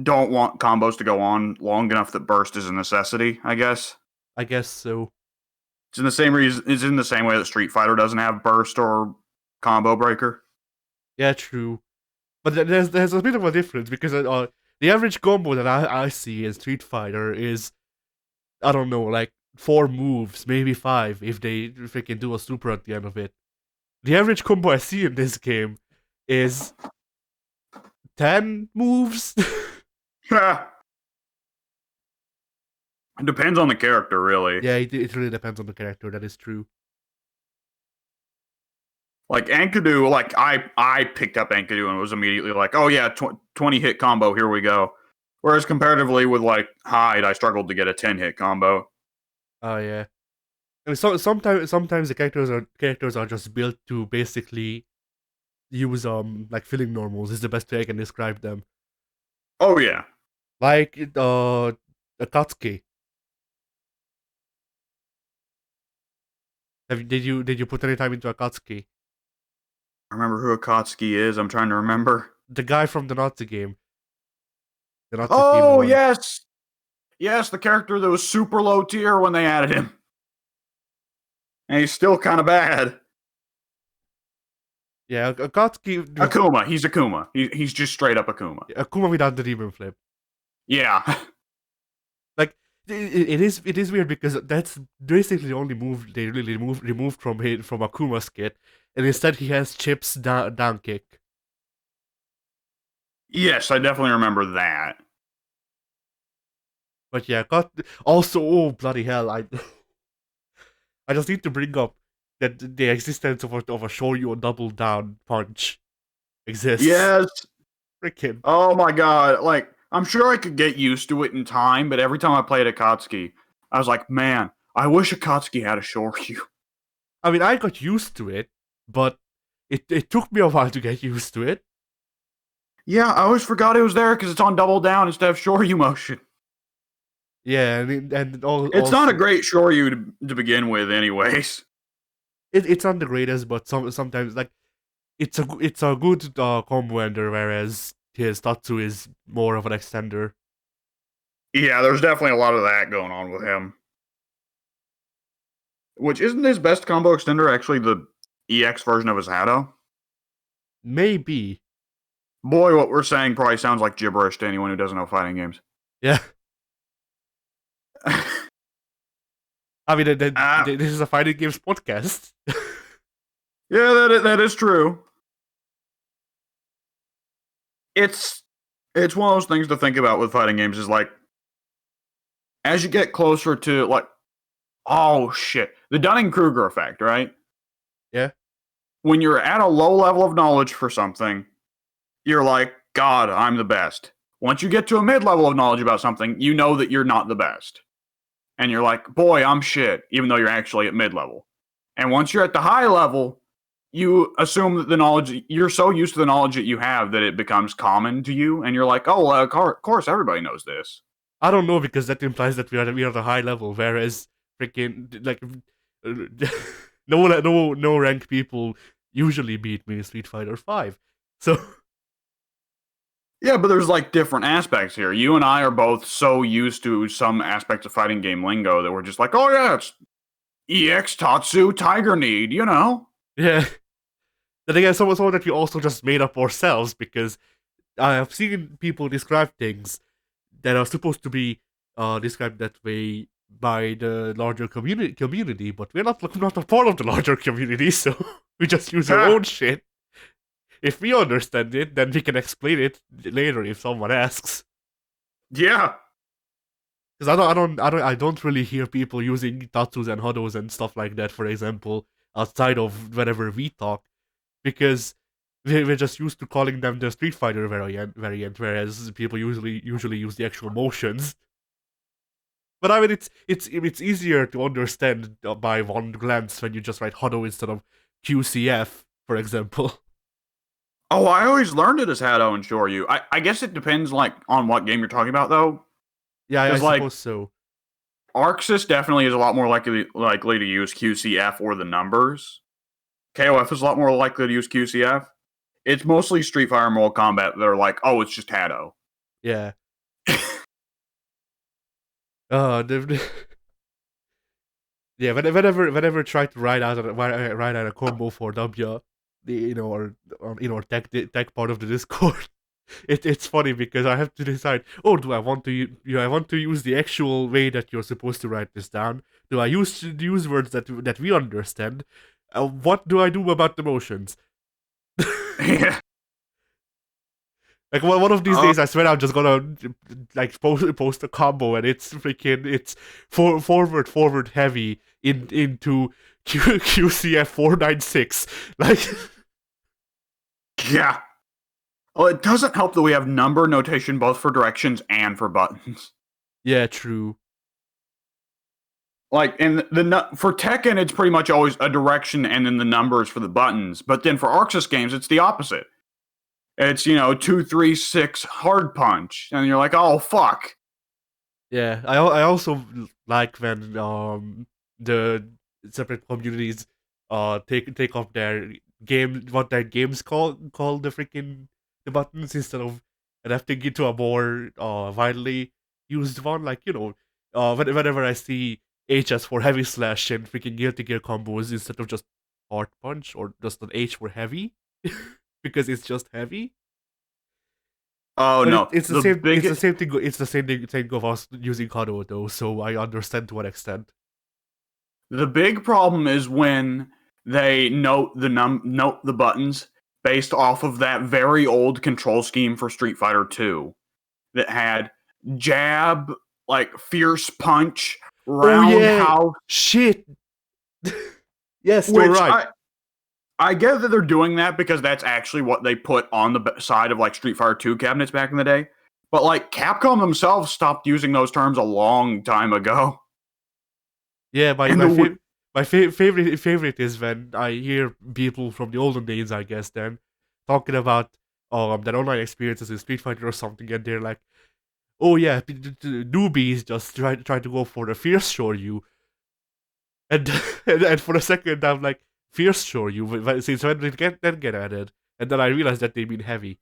don't want combos to go on long enough that burst is a necessity, I guess. I guess so. It's in the same reason. It's in the same way that Street Fighter doesn't have burst or combo breaker. Yeah, true. But there's a bit of a difference because the average combo that I see in Street Fighter is, I don't know, like 4 moves, maybe 5 if they freaking do a super at the end of it. The average combo I see in this game is 10 moves. It depends on the character, really. Yeah, it really depends on the character. That is true. Like Enkidu, like I picked up Enkidu and was immediately like, oh yeah, 20 hit combo, here we go. Whereas comparatively with like Hyde, I struggled to get a 10 hit combo. Oh yeah. I mean, sometimes the characters are just built to basically use like filling normals is the best way I can describe them. Oh yeah. Like Akatsuki. Did you put any time into Akatsuki? remember who Akatsuki is. I'm trying to remember. The guy from the Nazi game, the Nazi themed Oh, one. yes. Yes, the character that was super low tier when they added him. And he's still kind of bad. Yeah, Akatsuki. Akuma. He's Akuma. He's just straight up Akuma. Akuma without the demon flip. Yeah. Like it is weird because that's basically the only move they really removed from Akuma's kit, and instead he has Chip's down kick. Yes, I definitely remember that. But yeah, also, oh bloody hell, I just need to bring up that the existence of a Shoryu double down punch exists. Yes. Freaking. Oh my god. Like, I'm sure I could get used to it in time, but every time I played Akatsuki, I was like, man, I wish Akatsuki had a Shoryu. I mean, I got used to it, but it took me a while to get used to it. Yeah, I always forgot it was there because it's on double down instead of Shoryu motion. Yeah, and It's not a great Shoryu to begin with, anyways. It's not the greatest, but sometimes like it's a good combo ender, whereas his Tatsu is more of an extender. Yeah, there's definitely a lot of that going on with him. Which isn't his best combo extender actually the EX version of his Hado? Maybe. Boy, what we're saying probably sounds like gibberish to anyone who doesn't know fighting games. Yeah. I mean, this is a fighting games podcast. Yeah, that is true. It's one of those things to think about with fighting games is like, as you get closer to like, oh shit, the Dunning-Kruger effect, right? Yeah. When you're at a low level of knowledge for something, you're like, God, I'm the best. Once you get to a mid level of knowledge about something, you know that you're not the best. And you're like, boy, I'm shit, even though you're actually at mid level. And once you're at the high level, you assume that the knowledge, you're so used to the knowledge that you have that it becomes common to you. And you're like, oh, well, of course, everybody knows this. I don't know, because that implies that we are at a high level, whereas freaking like no rank people usually beat me in Street Fighter 5. So Yeah, but there's like different aspects here. You and I are both so used to some aspects of fighting game lingo that we're just like, oh yeah, it's EX Tatsu Tiger Need, you know? yeah. Then again, some that we also just made up ourselves, because I have seen people describe things that are supposed to be described that way by the larger community, but we're not a part of the larger community, so we just use our own shit. If we understand it, then we can explain it later if someone asks. Yeah. Because I don't really hear people using tatsus and huddles and stuff like that, for example, outside of whenever we talk, because we're just used to calling them the Street Fighter variant, whereas people usually use the actual motions. But I mean, it's easier to understand by one glance when you just write huddle instead of QCF, for example. Oh, I always learned it as Hado and Shoryu. I guess it depends like on what game you're talking about though. Yeah, I like, suppose so. Arxis definitely is a lot more likely to use QCF or the numbers. KOF is a lot more likely to use QCF. It's mostly Street Fighter and Mortal Kombat that are like, oh, it's just Hado. Yeah. Yeah. Whenever I try to write out a combo for W, or tech part of the Discord, it's funny because I have to decide. Oh, do I want to use the actual way that you're supposed to write this down? Do I use words that we understand? What do I do about the motions? Yeah. Like one of these days, I swear I'm just gonna like post a combo, and it's forward heavy into QCF 496. Like, yeah. Well, it doesn't help that we have number notation both for directions and for buttons. Yeah, true. Like for Tekken, it's pretty much always a direction and then the numbers for the buttons. But then for Arxis games, it's the opposite. It's 2, 3, 6 hard punch, and you're like, oh fuck. Yeah, I also like when the separate communities take off their what that games call the buttons instead of adapting into a more widely used one. Like whenever I see HS for heavy slash and freaking gear to gear combos instead of just hard punch or just an H for heavy, because it's just heavy. Oh But no, it's the the same. It's the big same thing. It's the same thing of us using Kado though. So I understand to what extent. the big problem is when they note the buttons based off of that very old control scheme for Street Fighter 2 that had jab, like fierce punch, Oh yeah, roundhouse, shit. Yes, you're which right. I get that they're doing that because that's actually what they put on the side of like Street Fighter 2 cabinets back in the day. But like Capcom themselves stopped using those terms a long time ago. Yeah, And the favorite is when I hear people from the olden days, I guess, then talking about their online experiences in Street Fighter or something, and they're like, "Oh yeah, newbies just try to go for the fierce Shoryu," and and for a second I'm like, "Fierce Shoryu?" Since when did get added? And then I realized that they mean heavy.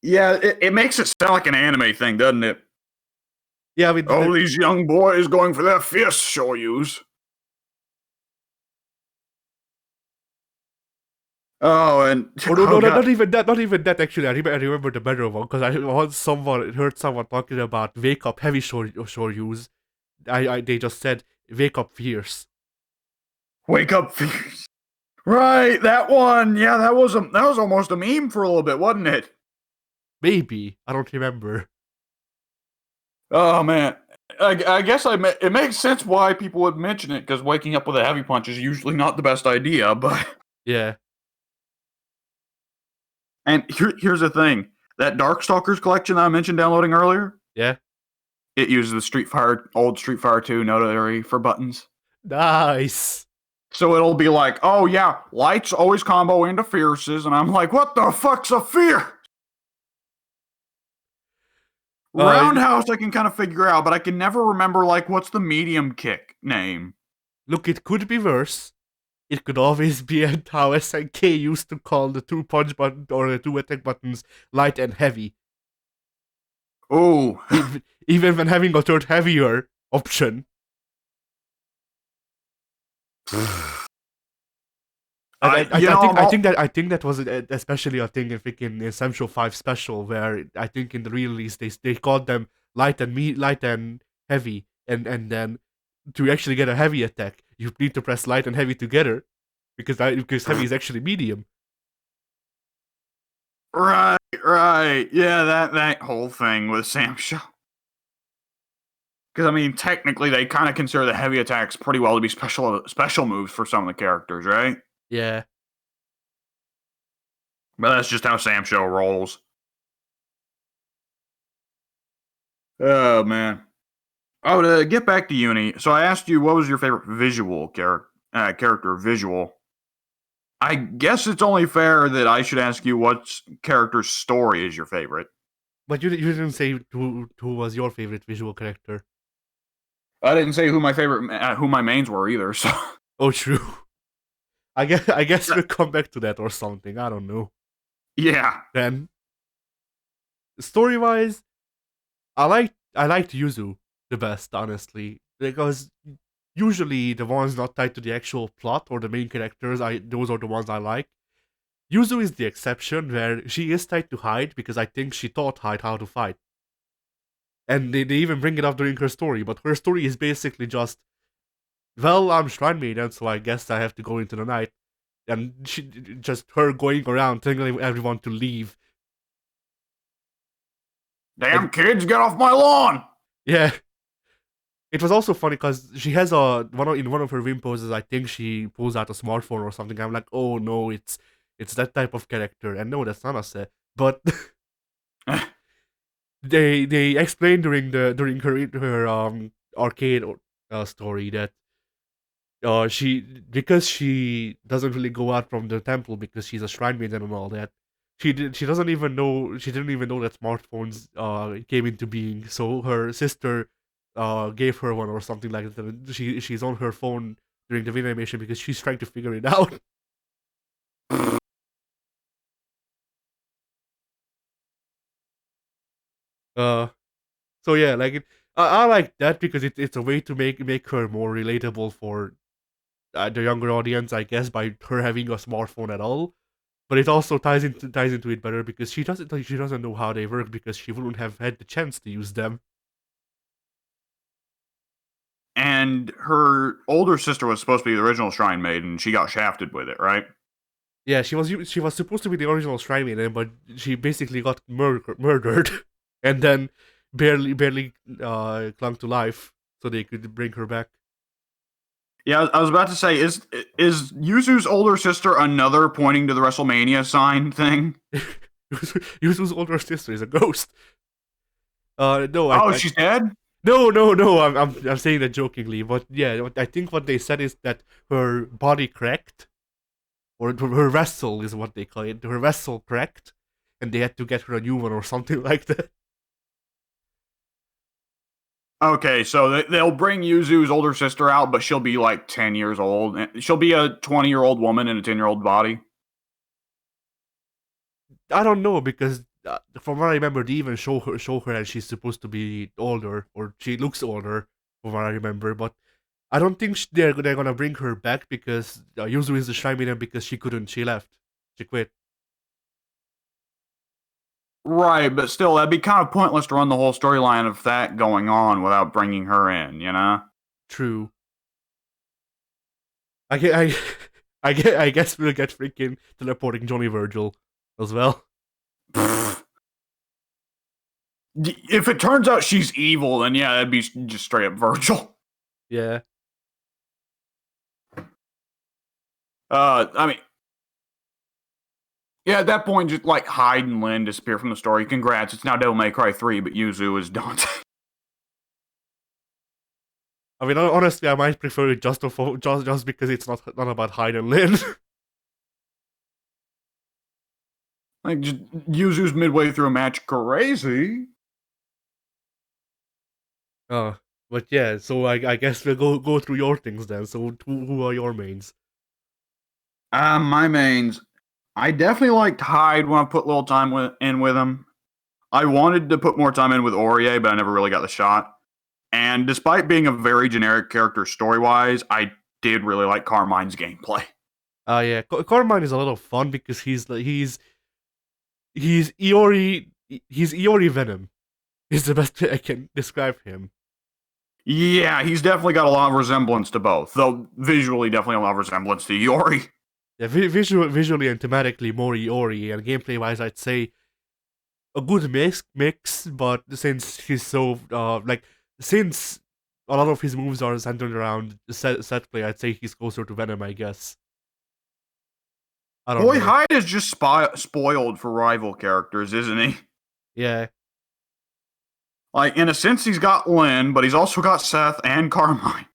yeah, it makes it sound like an anime thing, doesn't it? Yeah, I mean, Oh, these young boys going for their fierce shoryus. Oh, and or no, oh god, not even that. Not even that. Actually, I remember the better one because I once heard someone talking about wake up heavy Shoryus. They just said wake up fierce. wake up fierce. Right, that one. Yeah, that was almost a meme for a little bit, wasn't it? Maybe I don't remember. Oh man, I guess it makes sense why people would mention it because waking up with a heavy punch is usually not the best idea. But Yeah, and here's the thing: that Darkstalkers collection that I mentioned downloading earlier, yeah. it uses the old Street Fighter 2 notary for buttons. Nice. So it'll be like, oh yeah, lights always combo into fierces, and I'm like, what the fuck's a fear? Uh, Roundhouse I can kind of figure out, but I can never remember like what's the medium kick name. Look, it could be worse. It could always be how SNK used to call the two punch button or the two attack buttons light and heavy. Oh, Even when having a third heavier option. I think that was especially a thing in freaking Essential 5 Special, where I think in the re-release they called them light and heavy, and then to actually get a heavy attack, you need to press light and heavy together, because heavy is actually medium. right, yeah, that whole thing with Sam Shaw. Because I mean, technically, they kind of consider the heavy attacks pretty well to be special moves for some of the characters, right? Yeah. But that's just how Sam Show rolls. Oh man. Oh, to get back to Uni, so I asked you what was your favorite character visual. I guess it's only fair that I should ask you what character's story is your favorite. But you didn't say who was your favorite visual character. I didn't say who my mains were either. So Oh, true. I guess we'll come back to that or something. I don't know. yeah, Then story wise, I liked Yuzu the best, honestly, because usually the ones not tied to the actual plot or the main characters, those are the ones I like. Yuzu is the exception, where she is tied to Hyde because I think she taught Hyde how to fight. And they even bring it up during her story, but her story is basically just, well, I'm Shrine Maiden, so I guess I have to go into the night. And just her going around telling everyone to leave. damn kids, get off my lawn! Yeah. It was also funny because she has in one of her win poses. I think she pulls out a smartphone or something. I'm like, oh no, it's that type of character. And no, that's not a set. But they explained during her arcade story that she, because she doesn't really go out from the temple because she's a shrine maiden and all that. She didn't even know that smartphones came into being. So her sister gave her one or something like that. And she's on her phone during the video animation because she's trying to figure it out. Uh, so yeah, like I like that because it's a way to make her more relatable for the younger audience, I guess, by her having a smartphone at all. But it also ties into it better because she doesn't know how they work because she wouldn't have had the chance to use them. And her older sister was supposed to be the original Shrine Maiden. She got shafted with it, right? Yeah, she was supposed to be the original Shrine Maiden, but she basically got murdered, and then barely clung to life, so they could bring her back. Yeah, I was about to say, is Yuzu's older sister another pointing to the WrestleMania sign thing? Yuzu's older sister is a ghost. No, Oh, she's dead? no. I'm saying that jokingly, but yeah, I think what they said is that her body cracked, or her vessel is what they call it. Her vessel cracked, and they had to get her a new one or something like that. Okay, so they'll bring Yuzu's older sister out, but she'll be like 10 years old. She'll be a 20-year-old woman in a 10-year-old body. I don't know because from what I remember, they even show her and she's supposed to be older or she looks older from what I remember. But I don't think they're gonna bring her back because Yuzu is the Shrine Maiden because she couldn't. She left. She quit. Right, but still, that'd be kind of pointless to run the whole storyline of that going on without bringing her in, you know? True. I I guess we'll get freaking teleporting Johnny Virgil as well. If it turns out she's evil, then yeah, that'd be just straight up Virgil. Yeah. I mean, yeah, at that point, just like Hyde and Lynn disappear from the story. Congrats, it's now Devil May Cry 3, but Yuzu is Dante. I mean, honestly, I might prefer it just because it's not about Hyde and Lynn. Like, just Yuzu's midway through a match crazy. But yeah, so I guess we'll go through your things then. So who are your mains? My mains. I definitely liked Hyde when I put a little time in with him. I wanted to put more time in with Aurier, but I never really got the shot. And despite being a very generic character story-wise, I did really like Carmine's gameplay. Yeah, Carmine is a lot of fun because he's Iori. He's Iori Venom. Is the best way I can describe him. Yeah, he's definitely got a lot of resemblance to both, though visually definitely a lot of resemblance to Iori. Yeah, visually and thematically more Iori, and gameplay wise, I'd say a good mix. But since he's so since a lot of his moves are centered around set play, I'd say he's closer to Venom, I guess. I don't Boy, know. Hyde is just spoiled for rival characters, isn't he? Yeah. Like, in a sense, he's got Lynn, but he's also got Seth and Carmine.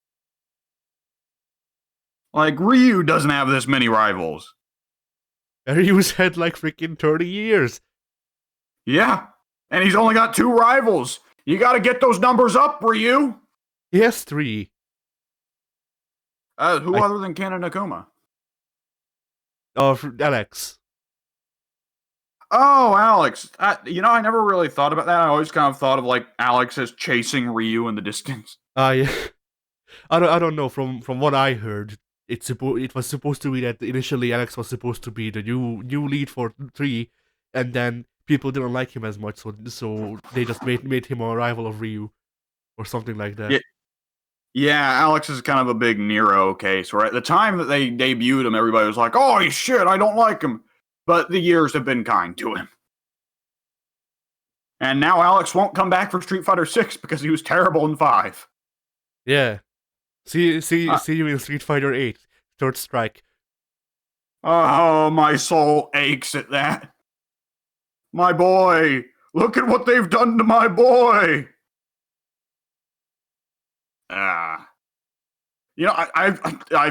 Like, Ryu doesn't have this many rivals. Ryu's had like freaking 30 years. Yeah, and he's only got 2 rivals. You gotta get those numbers up, Ryu. He has 3. Who other than Ken and Nakuma? Alex. Oh, Alex. I never really thought about that. I always kind of thought of like Alex as chasing Ryu in the distance. Yeah. I don't know. From what I heard, it was supposed to be that initially Alex was supposed to be the new lead for 3, and then people didn't like him as much, so they just made him a rival of Ryu, or something like that. Yeah. Yeah, Alex is kind of a big Nero case, where at the time that they debuted him, everybody was like, oh, shit, I don't like him. But the years have been kind to him. And now Alex won't come back for Street Fighter 6 because he was terrible in 5. Yeah. See you in Street Fighter 8, Third Strike. Oh, my soul aches at that. My boy, look at what they've done to my boy. I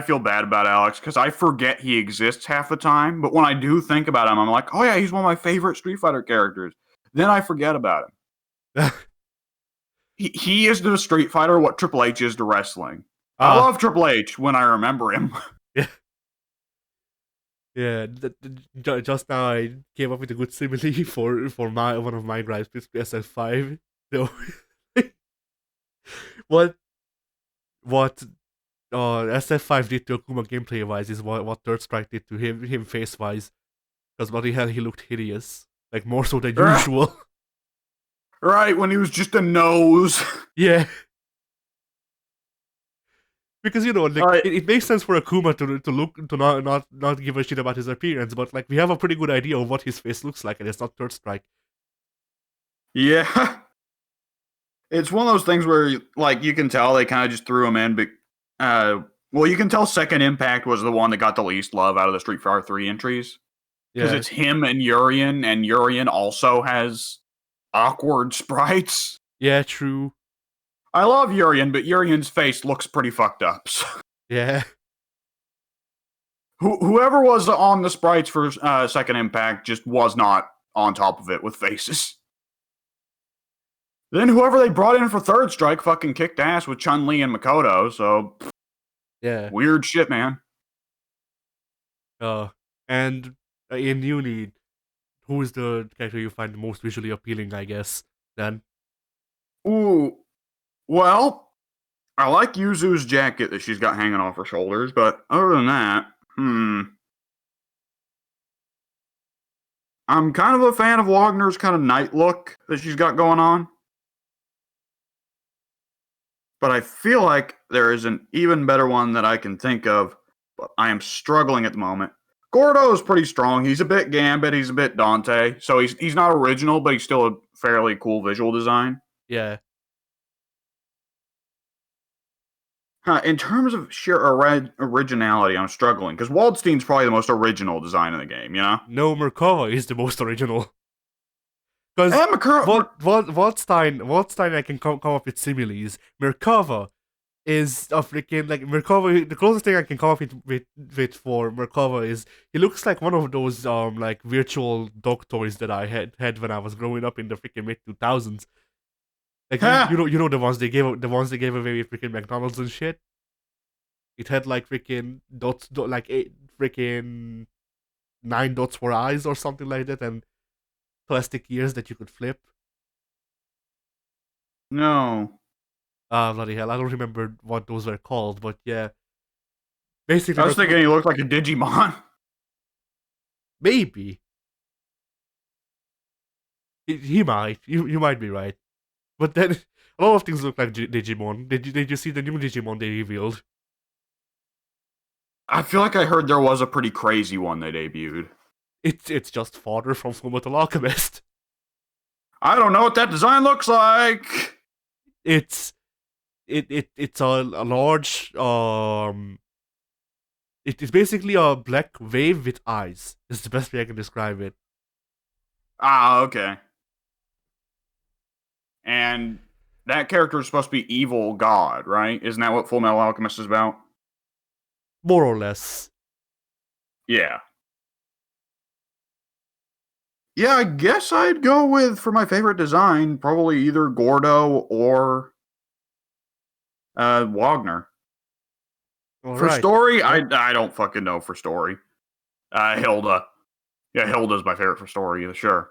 feel bad about Alex because I forget he exists half the time. But when I do think about him, I'm like, oh yeah, he's one of my favorite Street Fighter characters. Then I forget about him. He is to Street Fighter what Triple H is to wrestling. I Ah, love Triple H when I remember him. yeah, yeah. Just now I came up with a good simile for my one of my gripes with SF5. So, what what SF5 did to Akuma gameplay wise is what Third Strike did to him face wise. Because bloody hell, he looked hideous, like more so than usual. Right, when he was just a nose. Yeah. Because like Right. it makes sense for Akuma to look to not give a shit about his appearance, but like we have a pretty good idea of what his face looks like, and it's not Third Strike. Yeah. It's one of those things where, like, you can tell they kind of just threw him in, but, well, you can tell Second Impact was the one that got the least love out of the Street Fighter 3 entries. Because Yeah, it's him and Urian also has awkward sprites. yeah, true. I love Urian, but Urian's face looks pretty fucked up. So Yeah, whoever was on the sprites for Second Impact just was not on top of it with faces. Then whoever they brought in for Third Strike fucking kicked ass with Chun-Li and Makoto, so yeah. weird shit, man. And in uni, who is the character you find most visually appealing? I guess then. Ooh, well, I like Yuzu's jacket that she's got hanging off her shoulders, but other than that, I'm kind of a fan of Wagner's kind of night look that she's got going on. But I feel like there is an even better one that I can think of, but I am struggling at the moment. Gordo is pretty strong. He's a bit Gambit, he's a bit Dante, so he's not original, but he's still a fairly cool visual design. Yeah. In terms of sheer originality, I'm struggling because Waldstein's probably the most original design in the game. You know, No, Merkava is the most original. Because Waldstein, I can come up with similes. Merkava is a freaking like Merkava. The closest thing I can come up with for Merkava is he looks like one of those like virtual dog toys that I had when I was growing up in the freaking mid 2000s. Like you know the ones they gave away with freaking McDonald's and shit. It had like freaking like 8 freaking 9 dots for eyes or something like that, and plastic ears that you could flip. no. Ah, bloody hell, I don't remember what those were called, but yeah. Basically, I was thinking he looked like a Digimon. maybe. He might. You might be right. But then, a lot of things look like Digimon. Did you see the new Digimon they revealed? I feel like I heard there was a pretty crazy one they debuted. It's just Father from Fullmetal Alchemist. I don't know what that design looks like. It's it's a large it is basically a black wave with eyes. It's the best way I can describe it. Ah, okay. And that character is supposed to be evil god, right? Isn't that what Full Metal Alchemist is about? More or less. Yeah. Yeah, I guess I'd go with, for my favorite design, probably either Gordo or Wagner. All For right. story, Yep. I don't fucking know for story. Hilda. Yeah, Hilda's my favorite for story, sure.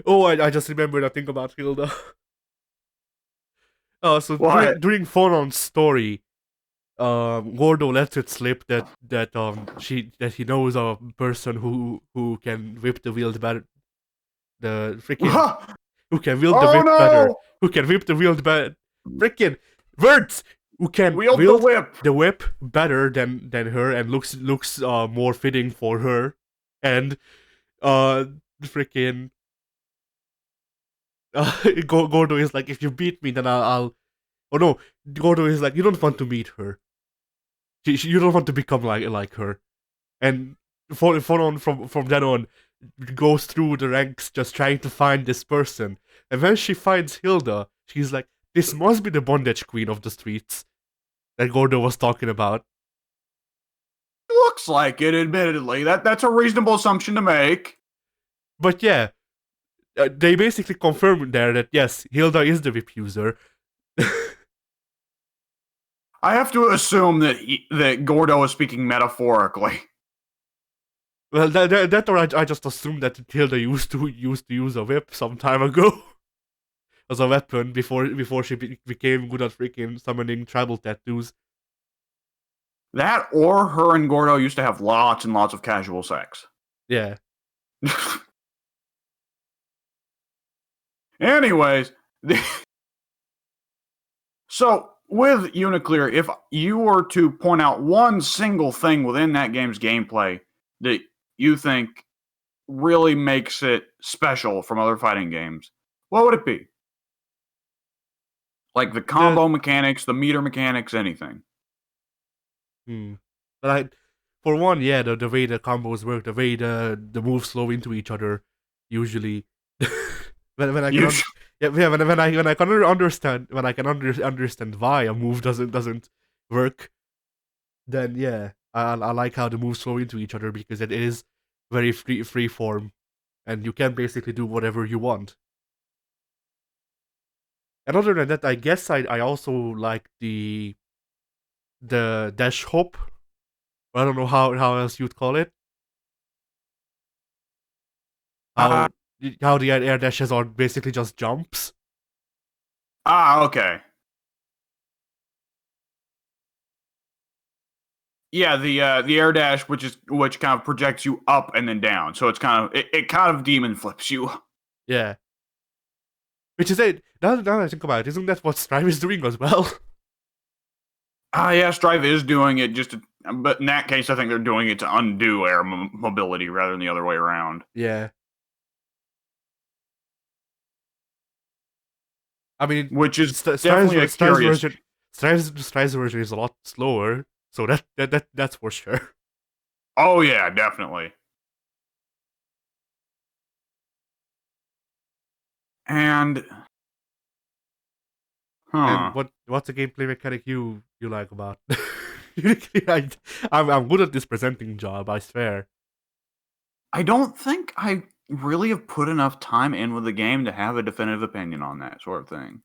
Oh, I just remembered a thing about Hilda. So What? during Phoron's story, Gordo lets it slip that he knows a person who can whip the wheel better, the freaking who can wield the Oh whip better, no! who can whip the wheel better, freaking words, who can Wield the wield whip! the whip better than her and looks more fitting for her, and freaking Gordo is like, if you beat me, then I'll. Oh no, Gordo is like, you don't want to meet her. You don't want to become like her. And from then on, goes through the ranks just trying to find this person. And when she finds Hilda, she's like, this must be the bondage queen of the streets that Gordo was talking about. Looks like it, admittedly. That's a reasonable assumption to make. But yeah, they basically confirmed there that yes, Hilda is the whip user. I have to assume that Gordo is speaking metaphorically. Well, that or I just assumed that Hilda used to use a whip some time ago as a weapon before she became good at freaking summoning tribal tattoos. That or her and Gordo used to have lots and lots of casual sex. Yeah. Anyways, so with Uniclear, if you were to point out one single thing within that game's gameplay that you think really makes it special from other fighting games, what would it be? Like the combo mechanics, the meter mechanics, anything. But for one, yeah, the way the combos work, the way the moves flow into each other, usually. when I can when I can understand why a move doesn't work, then yeah, I like how the moves flow into each other because it is very free form, and you can basically do whatever you want. And other than that, I guess I also like the dash hop. I don't know how else you'd call it. Uh, How the air dashes are basically just jumps. Okay. Yeah, the air dash, which kind of projects you up and then down, so it's kind of it kind of demon flips you. Yeah. Which is it. Now that I think about it, isn't that what Strive is doing as well? Yeah, Strive is doing it but in that case, I think they're doing it to undo air mobility rather than the other way around. Yeah. I mean, Which is definitely a curious. Strive's version is a lot slower, so that's for sure. Oh yeah, definitely. And And what's a gameplay mechanic you like about? I'm good at this presenting job, I swear. I don't think I really have put enough time in with the game to have a definitive opinion on that sort of thing.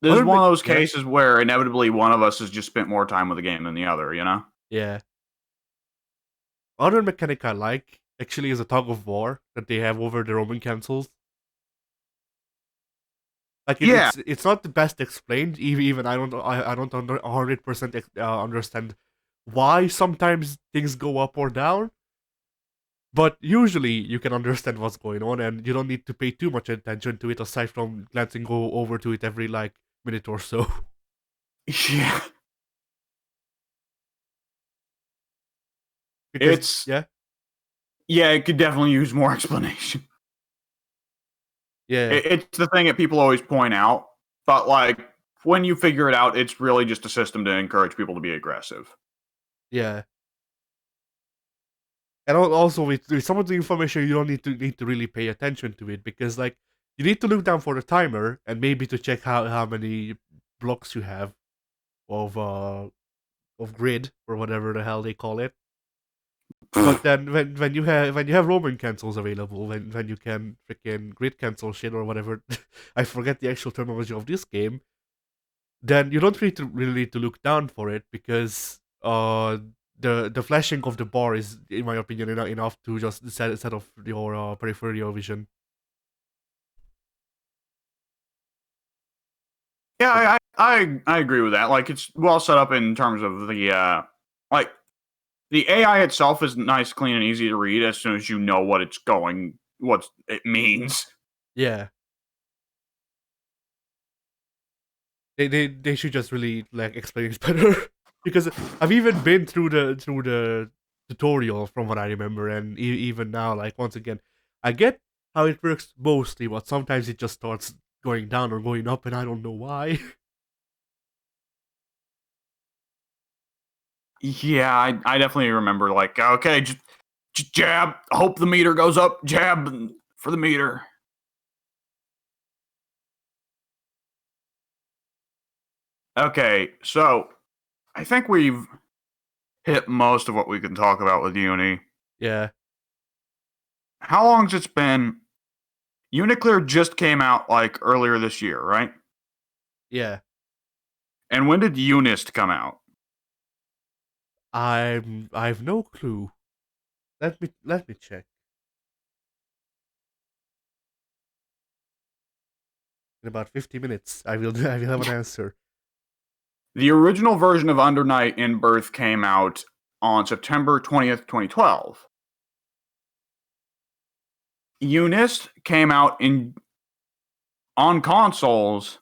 This is one of those cases where inevitably one of us has just spent more time with the game than the other, you know? Yeah. Other mechanic I like actually is a tug of war that they have over the Roman cancels. Like it's not the best explained. Even I don't 100% understand why sometimes things go up or down. But usually you can understand what's going on, and you don't need to pay too much attention to it aside from glancing over to it every like minute or so. Yeah. Because yeah, it could definitely use more explanation. Yeah. It's the thing that people always point out, but like when you figure it out, it's really just a system to encourage people to be aggressive. Yeah. And also with some of the information, you don't need to really pay attention to it because like you need to look down for the timer and maybe to check how many blocks you have of grid or whatever the hell they call it. But then when you have Roman cancels available, when you can freaking grid cancel shit or whatever, I forget the actual terminology of this game. Then you don't really need to look down for it because the flashing of the bar is, in my opinion, enough to just set off your peripheral vision. Yeah, I agree with that. Like it's well set up in terms of the like the AI itself is nice, clean, and easy to read as soon as you know what it means. Yeah. They should just really like explain it better because I've even been through the tutorial from what I remember, and even now, like once again, I get how it works mostly, but sometimes it just starts going down or going up, and I don't know why. Yeah, I definitely remember like okay, just jab, hope the meter goes up, jab for the meter. Okay, so I think we've hit most of what we can talk about with Uni. Yeah. How long's it's been? Uniclear just came out like earlier this year, right? Yeah. And when did Unist come out? I've no clue. Let me check. In about 50 minutes, I will I will have an answer. The original version of Under Night in Birth came out on September 20th, 2012. Unist came out on consoles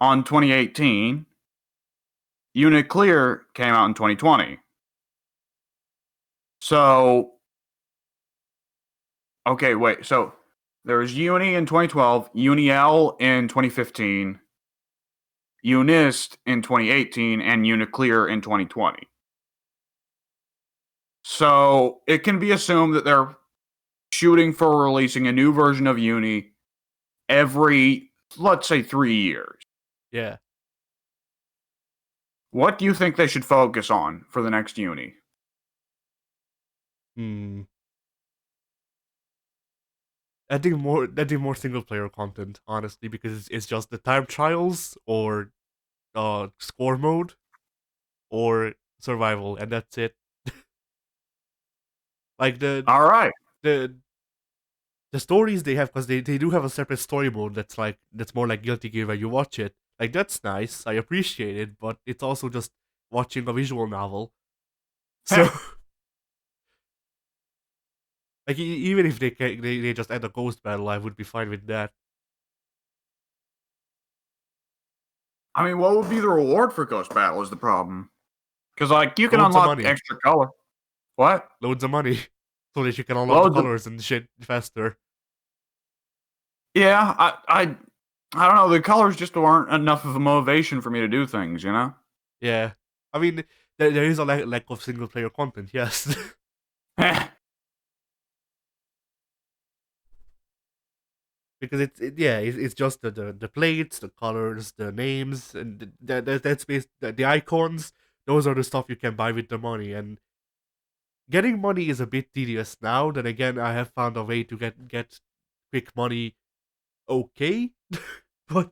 on 2018. Uniclear came out in 2020. So, okay, wait. So there was Uni in 2012, Uniel in 2015, Unist in 2018, and Uniclear in 2020. So it can be assumed that they're shooting for releasing a new version of Uni every, let's say, 3 years. Yeah. What do you think they should focus on for the next Uni? Hmm. Adding more single player content, honestly, because it's just the time trials or score mode or survival, and that's it. Like All right. the the stories they have, because they do have a separate story mode that's more like Guilty Gear where you watch it. Like that's nice, I appreciate it, but it's also just watching a visual novel. So like even if they just add a ghost battle, I would be fine with that. I mean, what would be the reward for Ghost Battle is the problem. Because, like, you can Loads of unlock money, extra color. What? loads of money, so that you can unlock the Loads of. colors and shit faster. Yeah, I don't know. The colors just weren't enough of a motivation for me to do things, you know? Yeah, I mean there is a lack of single player content, yes. Because it's just the plates, the colors, the names, and that's based the icons. Those are the stuff you can buy with the money, and getting money is a bit tedious now. Then again, I have found a way to get quick money. Okay, but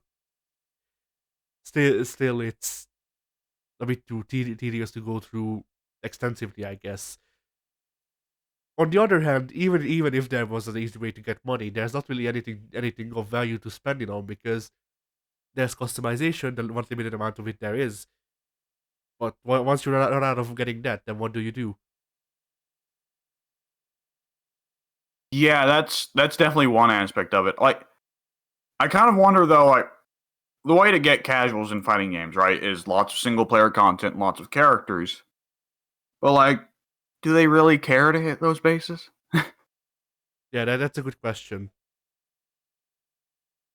still, it's a bit too tedious to go through extensively, I guess. On the other hand, even if there was an easy way to get money, there's not really anything of value to spend it on, because there's customization, the one limited amount of it there is. But once you run out of getting that, then what do you do? Yeah, that's definitely one aspect of it. Like, I kind of wonder though, like, the way to get casuals in fighting games, right, is lots of single player content, lots of characters. But like, do they really care to hit those bases? Yeah, that's a good question.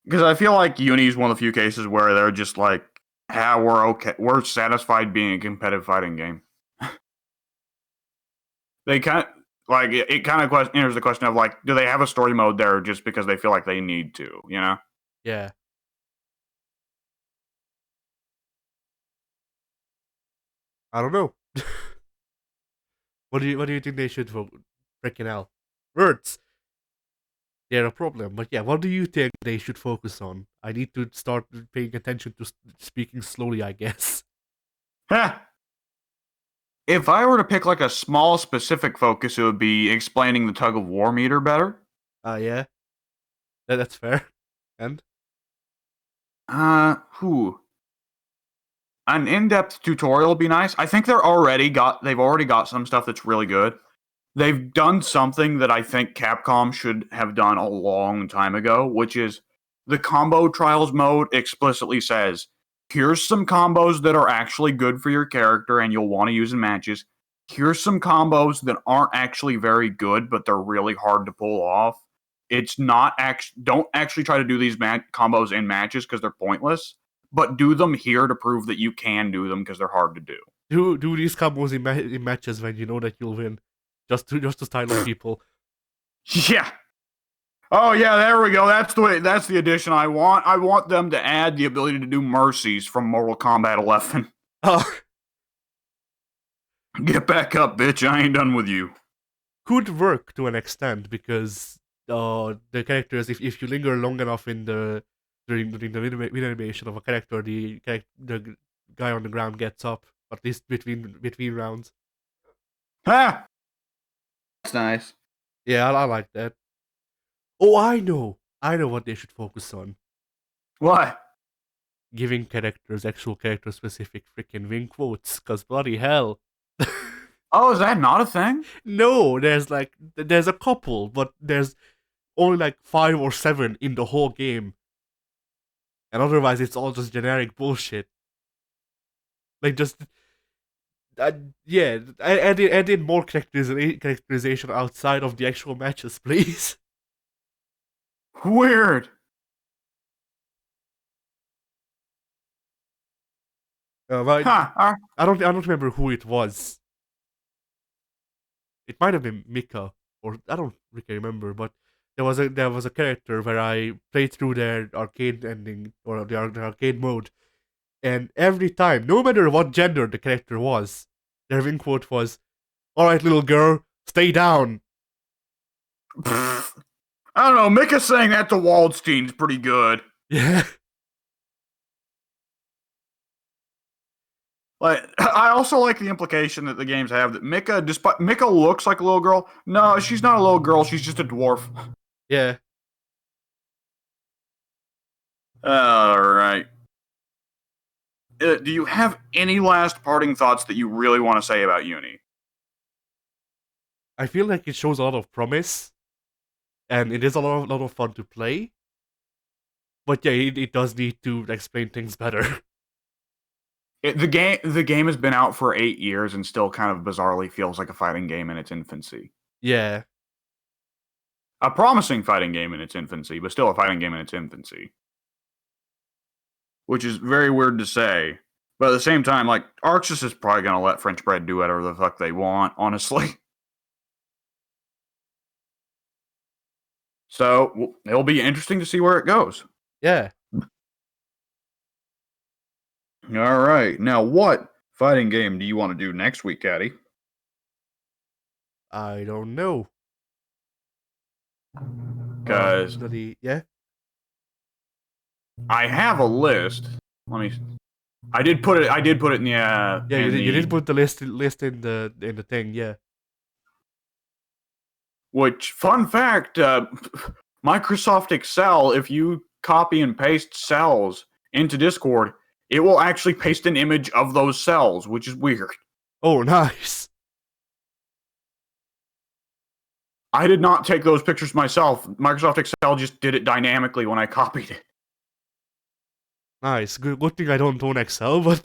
Because I feel like Uni is one of the few cases where they're just like, "Ah, we're okay. We're satisfied being a competitive fighting game." They kind of like it kind of enters the question of like, do they have a story mode there just because they feel like they need to? You know? Yeah, I don't know. What do you think they should freaking hell? Words, they're a problem. But yeah, what do you think they should focus on? I need to start paying attention to speaking slowly, I guess. If I were to pick like a small specific focus, it would be explaining the tug of war meter better. Yeah, that's fair. And Who? An in-depth tutorial would be nice. I think they've already got some stuff that's really good. They've done something that I think Capcom should have done a long time ago, which is the combo trials mode explicitly says, here's some combos that are actually good for your character and you'll want to use in matches. Here's some combos that aren't actually very good, but they're really hard to pull off. It's not don't actually try to do these combos in matches because they're pointless, but do them here to prove that you can do them because they're hard to do. do these combos in matches when you know that you'll win, just to style up people. Yeah. Oh yeah, there we go. That's the way. That's the addition I want. I want them to add the ability to do mercies from Mortal Kombat 11. Oh, Get back up, bitch! I ain't done with you. could work to an extent, because the characters, if you linger long enough in the during the win animation of a character, the guy on the ground gets up, at least between rounds. Ha! That's nice. Yeah, I like that. Oh, I know what they should focus on: What? giving characters actual character specific freaking win quotes. Cause bloody hell. Oh, is that not a thing? No, there's a couple, but there's only like 5 or 7 in the whole game, and otherwise it's all just generic bullshit. Like just yeah, add in more characterization outside of the actual matches, please. Weird. But Huh. I don't remember who it was. It might have been Mika, or I don't really remember. But there was a character where I played through their arcade ending or the arcade mode, and every time, no matter what gender the character was, their win quote was, "All right, little girl, stay down." I don't know. Mika saying that to Waldstein's pretty good. Yeah. Like, I also like the implication that the games have that Mika, despite Mika looks like a little girl. No, she's not a little girl. She's just a dwarf. Yeah. All right. Do you have any last parting thoughts that you really want to say about Uni? I feel like it shows a lot of promise, and it is a lot of fun to play. But yeah, it does need to explain things better. The game has been out for 8 years and still kind of bizarrely feels like a fighting game in its infancy. Yeah. A promising fighting game in its infancy, but still a fighting game in its infancy. Which is very weird to say. But at the same time, like, Arxis is probably going to let French Bread do whatever the fuck they want, honestly. So, it'll be interesting to see where it goes. Yeah. All right. Now, what fighting game do you want to do next week, Caddy? I don't know. Because yeah. I have a list. Let me. I did put it in the. Yeah, you did put the list in the thing. Yeah. Which, fun fact, Microsoft Excel, if you copy and paste cells into Discord, it will actually paste an image of those cells, which is weird. Oh, nice. I did not take those pictures myself. Microsoft Excel just did it dynamically when I copied it. Nice. Good thing I don't own Excel, but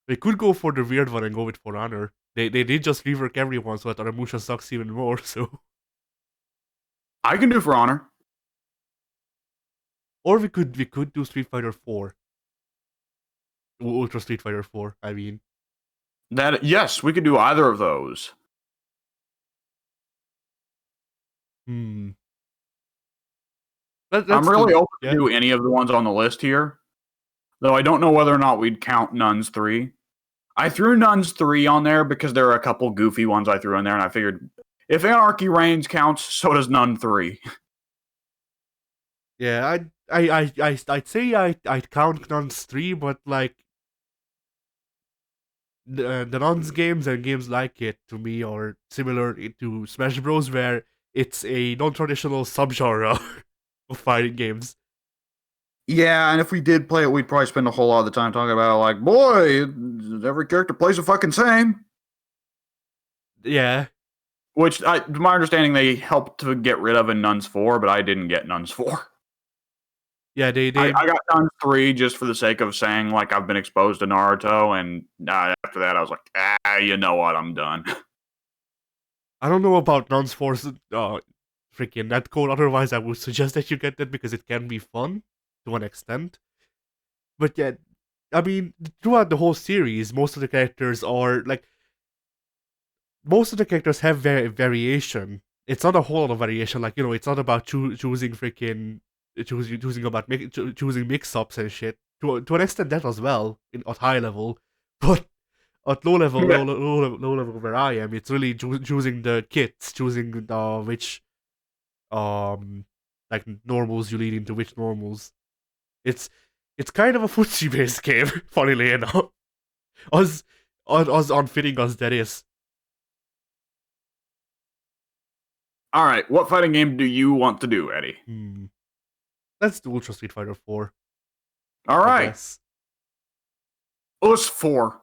they could go for the weird one and go with For Honor. They did just rework everyone so that Aramusha sucks even more. So, I can do For Honor. or we could do Street Fighter 4. Ultra Street Fighter 4. I mean, Yes, we could do either of those. I'm really open to do any of the ones on the list here, though I don't know whether or not we'd count Nuns 3. I threw Nuns 3 on there because there are a couple goofy ones I threw in there, and I figured if Anarchy Reigns counts, so does Nun 3. Yeah, I'd say I'd count Nuns 3, but like the Nuns games and games like it to me are similar to Smash Bros, where it's a non-traditional subgenre of fighting games. Yeah, and if we did play it, we'd probably spend a whole lot of the time talking about, like, boy, every character plays the fucking same. Yeah. Which, to my understanding, they helped to get rid of in Nuns 4, but I didn't get Nuns 4. Yeah, I got Nuns 3 just for the sake of saying, like, I've been exposed to Naruto, and after that, I was like, you know what, I'm done. I don't know about Nuns 4's freaking netcode, otherwise I would suggest that you get that because it can be fun to an extent. But yeah, I mean, throughout the whole series, most of the characters are like, most of the characters have variation. It's not a whole lot of variation. Like, you know, it's not about choosing freaking choosing mix-ups and shit. To an extent, that as well at high level, but at low level, low level where I am, it's really choosing the kits, choosing which like normals you lead into which normals. It's kind of a footsie based game, funnily enough. As unfitting as that is. All right, what fighting game do you want to do, Eddie? Let's do Ultra Street Fighter 4. All I right, guess. us 4.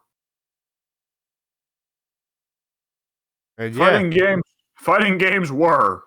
And yeah, Fighting games were